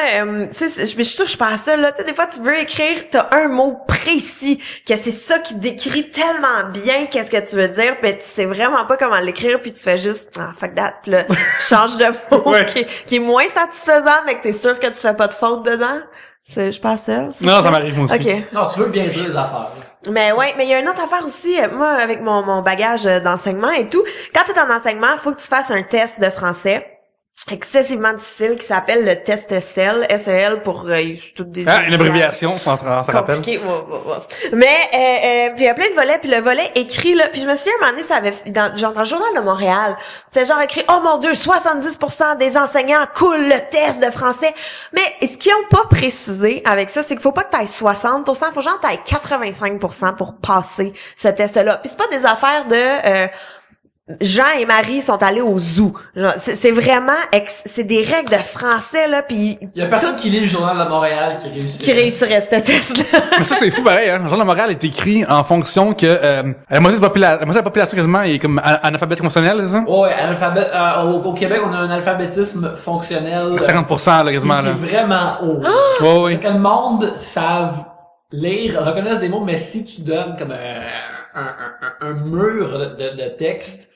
tu sais, je suis sûre que je passe ça là. Tu sais, des fois tu veux écrire, t'as un mot précis que c'est ça qui décrit tellement bien qu'est-ce que tu veux dire, mais tu sais vraiment pas comment l'écrire, puis tu fais juste fuck that, puis là tu changes de mot Ouais. qui est moins satisfaisant, mais que t'es sûr que tu fais pas de faute dedans. Je pense ça. Non, ça m'arrive moi aussi. Ok. Non, tu veux bien dire les affaires. Mais ouais, mais il y a une autre affaire aussi, moi, avec mon bagage d'enseignement et tout. Quand tu es en enseignement, il faut que tu fasses un test de français excessivement difficile qui s'appelle le test SEL, SEL pour toutes des Une abréviation, ça rappelle. compliqué. Ouais. Mais puis il y a plein de volets, puis le volet écrit là, puis je me souviens un moment donné, ça avait dans le journal de Montréal, c'est genre écrit oh mon Dieu, 70% des enseignants coulent le test de français. Mais ce qu'ils ont pas précisé avec ça, c'est qu'il faut pas que tu ailles 60%, faut genre que tu ailles 85% pour passer ce test-là. Puis c'est pas des affaires de Jean et Marie sont allés au zoo. Genre, c'est vraiment c'est des règles de français là, puis Il y a personne qui lit le journal de Montréal qui réussirait ce test-là. Mais ça, c'est fou pareil, hein. Le journal de Montréal est écrit en fonction que, la moitié de la population quasiment est comme analphabète fonctionnel, c'est ça? Ouais, au Québec, on a un alphabétisme fonctionnel. 50%, là, quasiment, qui là. est vraiment haut. Ouais, ouais. Que le monde savent lire, reconnaissent des mots, mais si tu donnes comme un mur de texte,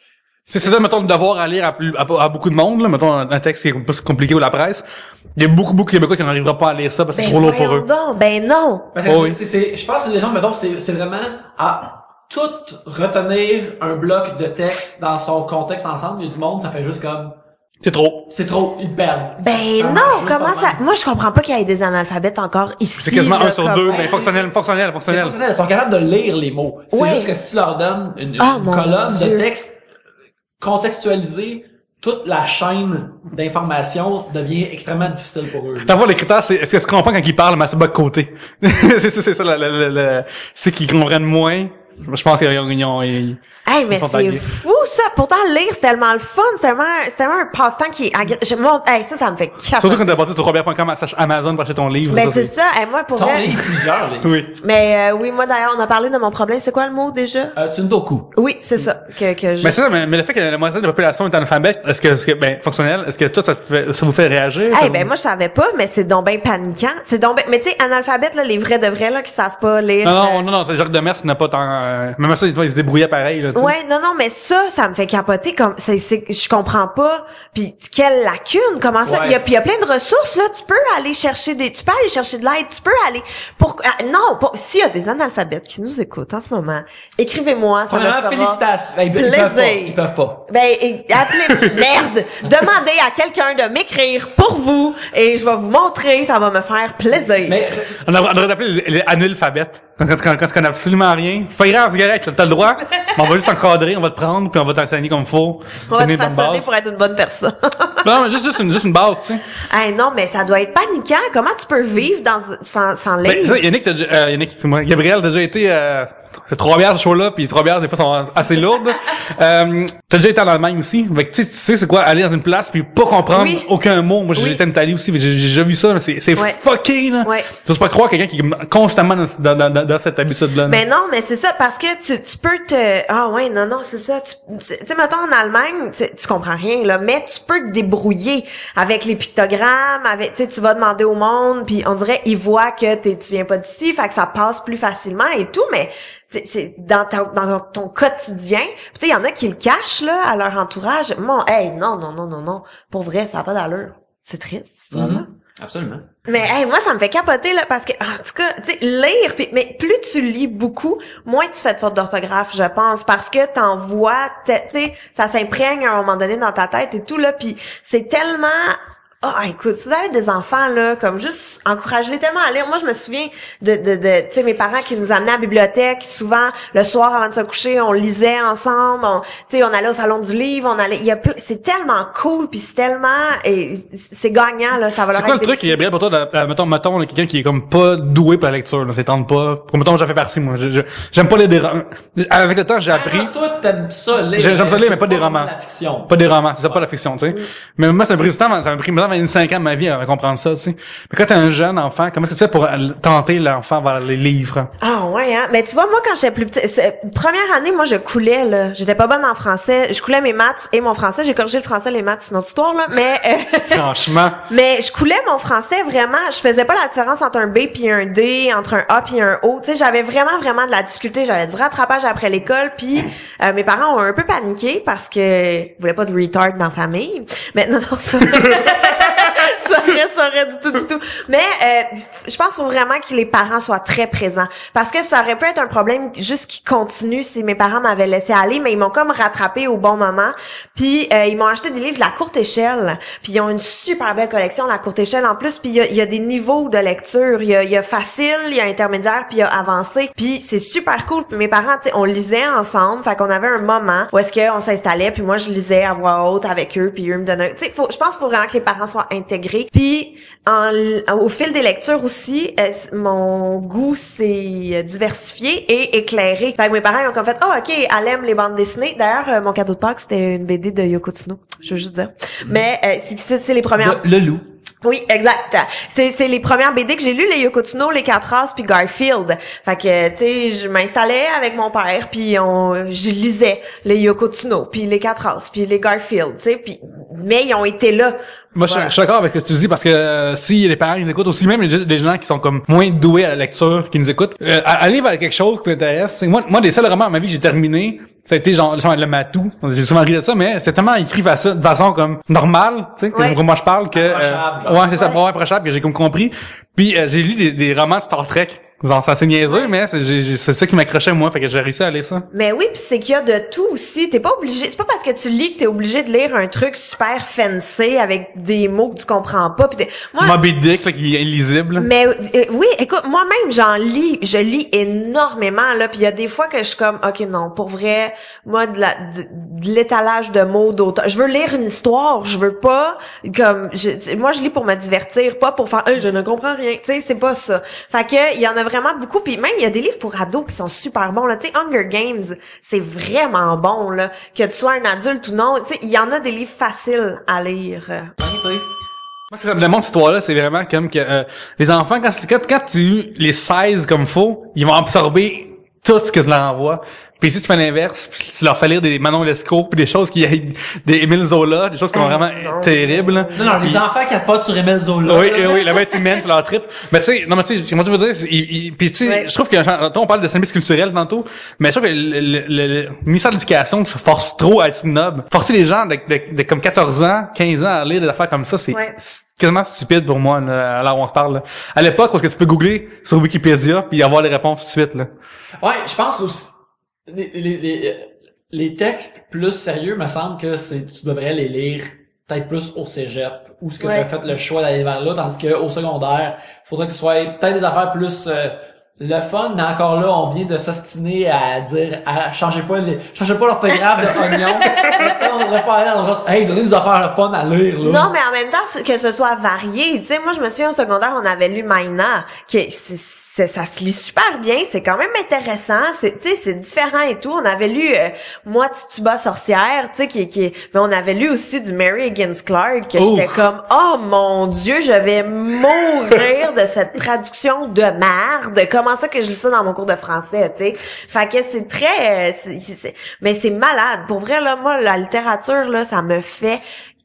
C'est ça, mettons, le devoir à lire à beaucoup de monde, là. Mettons, un texte qui est plus compliqué ou la presse. Il y a beaucoup de Québécois qui n'arriveront pas à lire ça parce que c'est trop lourd pour eux. Donc, ben non. parce que je pense que les gens, mettons, c'est vraiment à tout retenir un bloc de texte dans son contexte ensemble. Il y a du monde, ça fait juste comme, C'est trop. c'est trop, ils perdent. Ben Ça non, marche juste comment pas ça... mal. Moi, je comprends pas qu'il y ait des analphabètes encore ici. C'est quasiment là, 1 sur comme- 2, Ouais, mais fonctionnel. C'est fonctionnel. Ils sont capables de lire les mots. C'est Ouais. juste que si tu leur donnes une Mon colonne Dieu. de texte contextualisée, toute la chaîne d'information devient extrêmement difficile pour eux. D'abord, les critères, c'est est-ce que tu comprends quand ils parlent, mais c'est pas de côté. c'est ça, ceux qui comprennent moins. Je pense qu'ils ont Hey, mais ils sont c'est tagués. fou, ça. Pourtant, lire, c'est tellement le fun. C'est tellement un passe-temps qui est hey, ça me fait capoter. Surtout quand t'es parti sur Robert.com à Amazon pour acheter ton livre. Ben, ça, c'est ça. Hey, moi, pour T'en vrai... lis plusieurs, les Oui. Mais oui, moi, d'ailleurs, on a parlé de mon problème. C'est quoi le mot, déjà? Tsundoku. Oui, c'est ça. Que je... Mais c'est ça, mais le fait que la moitié de la population est analphabète, est-ce que fonctionnel, est-ce que toi, ça vous fait réagir? Hey, ben moi je savais pas, mais c'est donc ben paniquant. C'est donc ben, mais tu sais, analphabète là, les vrais de vrais là qui savent pas lire. Non, c'est Jacques Demers qui n'a pas tant... même ça, il se débrouillait pareil, là, tu sais. Ouais, non, mais ça me fait capoter comme je comprends pas. Puis quelle lacune, comment ça? Ouais. Il y a plein de ressources là. Tu peux aller chercher de l'aide, tu peux aller s'il y a des analphabètes qui nous écoutent en ce moment, écrivez-moi, ça me Premièrement, fera félicitations. plaisir. Ils peuvent pas. Ben, appelez, merde! Demandez à quelqu'un de m'écrire pour vous et je vais vous montrer, ça va me faire plaisir. Mais, On devrait appeler les analphabètes. Quand tu connais absolument rien. Pas grave, c'est correct, t'as le droit. Mais on va juste t'encadrer, on va te prendre, puis on va t'enseigner comme faut. on va te donner une bonne façonner base. pour être une bonne personne. Non, mais juste une base, tu sais. Hey, non, mais ça doit être paniquant. Comment tu peux vivre sans lire? Ben, ça, Yannick, c'est moi. Gabriel, t'as déjà été, c'est 3 bières ce show-là, puis 3 bières, des fois, sont assez lourdes. T'as déjà été en Allemagne aussi. Fait que, tu sais, c'est quoi, aller dans une place, puis pas comprendre Oui. aucun mot. Moi, j'ai Oui. été en Italie aussi, j'ai déjà vu ça, là. C'est Ouais. fucké, là. Ouais. J'ose pas croire quelqu'un qui est constamment dans cette habitude-là. là. Mais non, mais c'est ça, parce que tu peux c'est ça. Tu sais, mettons, en Allemagne, tu comprends rien, là, mais tu peux te débrouiller avec les pictogrammes, tu sais, tu vas demander au monde, puis on dirait, ils voient que tu viens pas d'ici, fait que ça passe plus facilement et tout, mais c'est dans ton quotidien. Puis tu sais, il y en a qui le cachent, là, à leur entourage. Non. Pour vrai, ça n'a pas d'allure. C'est triste, cette histoire-là. absolument. Mais hey, moi ça me fait capoter là parce que en tout cas, tu sais, lire mais plus tu lis beaucoup, moins tu fais de fautes d'orthographe, je pense, parce que t'en vois, tu sais, ça s'imprègne à un moment donné dans ta tête et tout là, puis c'est tellement écoute, si vous avez des enfants là, comme juste encouragez-les tellement à lire. Moi, je me souviens de tu sais, mes parents qui nous amenaient à la bibliothèque, souvent le soir avant de se coucher, on lisait ensemble, tu sais, on allait au salon du livre, c'est tellement cool, puis c'est tellement c'est gagnant là, ça va leur C'est quoi le être truc, Gabriel, pour toi, mettons, là, quelqu'un qui est comme pas doué pour la lecture, là, ça tente pas. Mettons, j'en fais partie, moi. J'aime pas lire des romans. Avec le temps, j'ai appris. Toi, t'aimes ça lire. J'aime ça lire, mais pas des romans. La fiction. Pas des romans, c'est ça, pas la fiction, tu sais. Mais moi, ça m'a pris du temps, ça m'a pris 25 ans de ma vie à comprendre ça, tu sais. Mais quand t'es un jeune enfant, comment est-ce que tu fais pour tenter l'enfant vers les livres? Ah ouais, hein. Mais tu vois, moi, quand j'étais plus petite, première année, moi, je coulais, là. J'étais pas bonne en français. Je coulais mes maths et mon français. J'ai corrigé le français, les maths, c'est une autre histoire, là. Mais, Franchement. mais je coulais mon français vraiment. Je faisais pas la différence entre un B puis un D, entre un A puis un O. Tu sais, j'avais vraiment de la difficulté. J'avais du rattrapage après l'école, puis mes parents ont un peu paniqué parce que ils voulaient pas de retard dans la famille. Mais non, ça aurait du tout. Mais je pense qu'il faut vraiment que les parents soient très présents, parce que ça aurait pu être un problème juste qui continue si mes parents m'avaient laissé aller, mais ils m'ont comme rattrapé au bon moment. Puis ils m'ont acheté des livres de la courte échelle, puis ils ont une super belle collection de la courte échelle en plus, puis il y a des niveaux de lecture, il y a facile, il y a intermédiaire, puis il y a avancé, puis c'est super cool. Puis mes parents, tu sais, on lisait ensemble, fait qu'on avait un moment où est-ce qu'on s'installait, puis moi je lisais à voix haute avec eux, puis eux me donnaient, tu sais, je pense qu'il faut vraiment que les parents soient intégrés. Puis au fil des lectures aussi, mon goût s'est diversifié et éclairé. Fait que mes parents ils ont comme fait OK, elle aime les bandes dessinées. D'ailleurs, mon cadeau de Pâques, c'était une BD de Yoko Tsuno, je veux juste dire. Mais c'est les premières. Le loup. Oui, exact. C'est les premières BD que j'ai lues, les Yoko Tsuno, les 4 As puis Garfield. Fait que tu sais, je m'installais avec mon père puis je lisais les Yoko Tsuno puis les 4 As puis les Garfield, tu sais, puis mais ils ont été là. Moi, je suis d'accord avec ce que tu dis, parce que si les parents ils écoutent, aussi même des gens qui sont comme moins doués à la lecture, qui nous écoutent, aller vers quelque chose qui m'intéresse. Moi, des seuls romans de ma vie que j'ai terminé, ça a été genre le Matou. J'ai souvent ri de ça, mais c'est tellement écrit de façon comme normale, tu sais, comme moi je parle, que c'est ça, pas approchable, que j'ai comme compris. Puis j'ai lu des romans de Star Trek. Genre, c'est assez niaiseux, mais c'est ça qui m'accrochait moi, fait que j'ai réussi à lire ça. Mais oui, puis c'est qu'il y a de tout aussi. T'es pas obligé, c'est pas parce que tu lis que t'es obligé de lire un truc super fancy avec des mots que tu comprends pas. Puis Moby Dick, là, qui est illisible. Mais oui, écoute, moi-même je lis énormément là, puis il y a des fois que je suis comme OK, non, pour vrai, moi de l'étalage de mots d'auteur. Je veux lire une histoire, je veux pas comme moi je lis pour me divertir, pas pour faire je ne comprends rien. Tu sais, c'est pas ça. Fait que il y en a vraiment beaucoup, puis même il y a des livres pour ados qui sont super bons là, tu sais Hunger Games, c'est vraiment bon là, que tu sois un adulte ou non, tu sais, il y en a des livres faciles à lire. Moi, ce que ça me démontre, cette histoire-là, c'est vraiment comme que les enfants, quand tu les 16 comme faut, ils vont absorber tout ce que tu leur envoies. Puis si tu fais l'inverse, puis tu leur fais lire des Manon Lescaut, puis des choses qui des Émile Zola, des choses qui sont vraiment terribles. Non, les enfants capotent sur Émile Zola. Oui, la bête humaine, c'est leur trip. Mais tu sais, comment tu veux dire, puis tu sais, je trouve que, on parle de service culturel tantôt, mais je trouve que le ministère de l'Éducation se force trop à être snob. Forcer les gens de comme 14 ans, 15 ans à lire des affaires comme ça, c'est quasiment stupide pour moi, là, alors on se parle, là. À l'époque, parce que tu peux googler sur Wikipédia puis avoir les réponses tout de suite, là. Ouais, je pense aussi, les textes plus sérieux, me semble que tu devrais les lire peut-être plus au cégep, où ce que tu as fait le choix d'aller vers là, tandis que au secondaire, il faudrait que ce soit peut-être des affaires plus le fun, mais encore là, on vient de s'ostiner à dire changez pas l'orthographe de oignon. On devrait pas aller dans le sens, hey, donnez des affaires le fun à lire, là. Non, mais en même temps, que ce soit varié. Tu sais, moi, je me souviens au secondaire, on avait lu Maïna, ça se lit super bien, c'est quand même intéressant, tu sais, c'est différent et tout. On avait lu Moi Tituba sorcière, tu sais, mais on avait lu aussi du Mary Higgins Clark, que j'étais comme oh mon Dieu, je vais mourir de cette traduction de merde. Comment ça que je lis ça dans mon cours de français, tu sais. Fait que c'est très mais c'est malade. Pour vrai là, moi la littérature là, ça me fait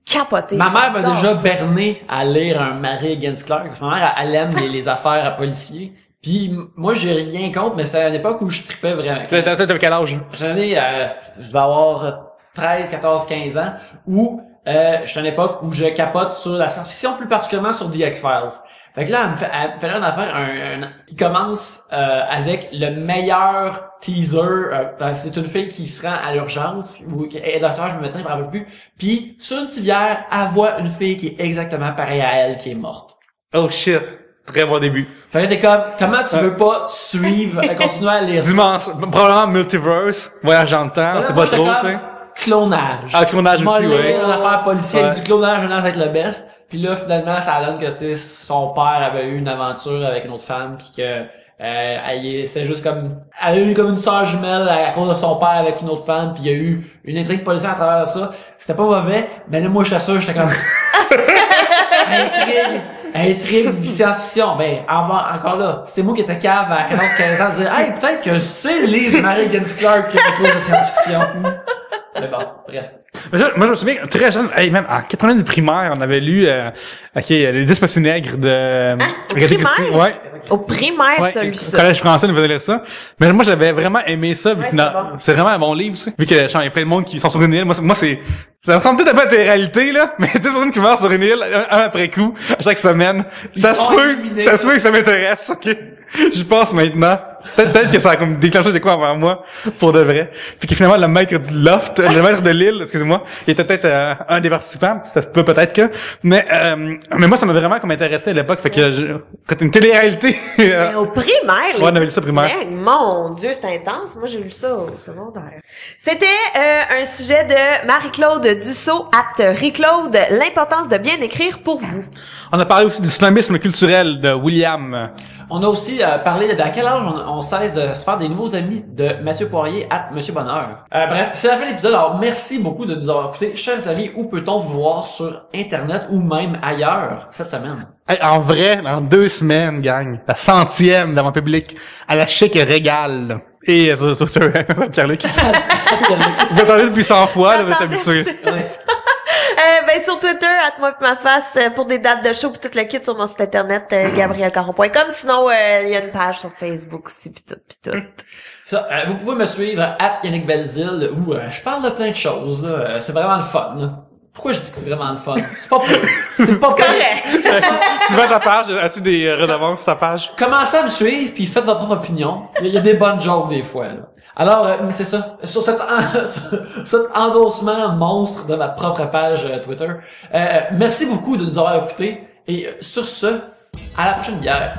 capoter. Ma mère m'a déjà berné à lire un Mary Higgins Clark. Ma mère, elle aime les affaires à policiers. Puis moi, j'ai rien contre, mais c'était à l'époque où je tripais vraiment. T'avais quel âge? Je devais avoir 13, 14, 15 ans, où je suis à une époque où je capote sur la science-fiction, plus particulièrement sur The X-Files. Fait que là, elle me fait une affaire qui commence avec le meilleur teaser. C'est une fille qui se rend à l'urgence, ou qui est docteur, je me médecin, je me rappelle plus. Puis sur une civière, elle voit une fille qui est exactement pareille à elle, qui est morte. Oh shit. Très bon début. Fait que t'es comme, comment tu veux pas suivre, continuer à lire ça? Probablement multiverse, voyage dans le temps, c'était pas trop, tu sais. Clonage. Ah, clonage aussi, ouais. Une affaire policière, du clonage, ça va être le best. Puis là, finalement, ça donne que, tu sais, son père avait eu une aventure avec une autre femme, puis que, c'est juste comme, elle a eu comme une sœur jumelle à cause de son père avec une autre femme, puis il y a eu une intrigue policière à travers ça. C'était pas mauvais, mais là, moi, je suis sûr, j'étais comme, Intrigue, science-fiction. Ben, encore là, c'est moi qui étais cave à 14-15 ans de dire, hey, peut-être que c'est le livre de Mary Higgins Clark qui est cours de science-fiction. Mais bon, bref. Moi, je me souviens, très jeune, hey, même en 90 primaire, on avait lu, les 10 passions nègres de, au primaire? Ouais. Au primaire, Ouais, t'as lu au ça. collège français, nous faisait lire ça. Mais moi, j'avais vraiment aimé ça. Ouais, C'est vraiment un bon livre, ça. Vu que, il y a plein de monde qui sont sur une île. Moi, ça ressemble tout à fait à tes réalités, là. Mais tu sais, sur une qui meurt sur une île, un après coup, à chaque semaine. Ça se peut que ça m'intéresse, ok? J'y passe maintenant. Peut-être que ça a comme déclenché des quoi envers moi, pour de vrai. Puis que finalement, le maître du loft, le maître de l'île, excusez-moi, il était peut-être un des participants. Ça se peut peut-être que. Mais moi, ça m'a vraiment comme intéressé à l'époque. Fait que c'était une télé-réalité. Mais au primaire, Ouais, on avait lu ça au primaire. Mon Dieu, c'est intense. Moi, j'ai lu ça au secondaire. C'était un sujet de Marie-Claude Dussault, @Riclaude, l'importance de bien écrire pour vous. On a parlé aussi du islamisme culturel de William. On a aussi parlé d'à quel âge on cesse de se faire des nouveaux amis de Mathieu Poirier @Monsieur Bonheur. Bref, c'est la fin de l'épisode. Alors, merci beaucoup de nous avoir écoutés. Chers amis, où peut-on vous voir sur Internet ou même ailleurs cette semaine? Hey, en vrai, dans 2 semaines, gang, la 100e dans mon public, à la Chic Régale. Et sur Twitter, Pierre-Luc. Vous attendez depuis 100 fois, là, vous êtes habitués. Ouais. Ben sur Twitter, @moiPmaFace, pour des dates de show pis tout le kit sur mon site internet, gabrielcaron.com. Sinon, il y a une page sur Facebook aussi pis tout. Ça, vous pouvez me suivre @Yannick Belzile où je parle de plein de choses, là. C'est vraiment le fun, là. Pourquoi je dis que c'est vraiment le fun? C'est pas pire. C'est pas Correct. Tu vas à ta page, as-tu des redevances sur ta page? Commencez à me suivre puis faites votre propre opinion. Il y a des bonnes jokes des fois, là. Alors, c'est ça. Sur cet endossement monstre de ma propre page Twitter, merci beaucoup de nous avoir écoutés. Et sur ce, à la prochaine bière.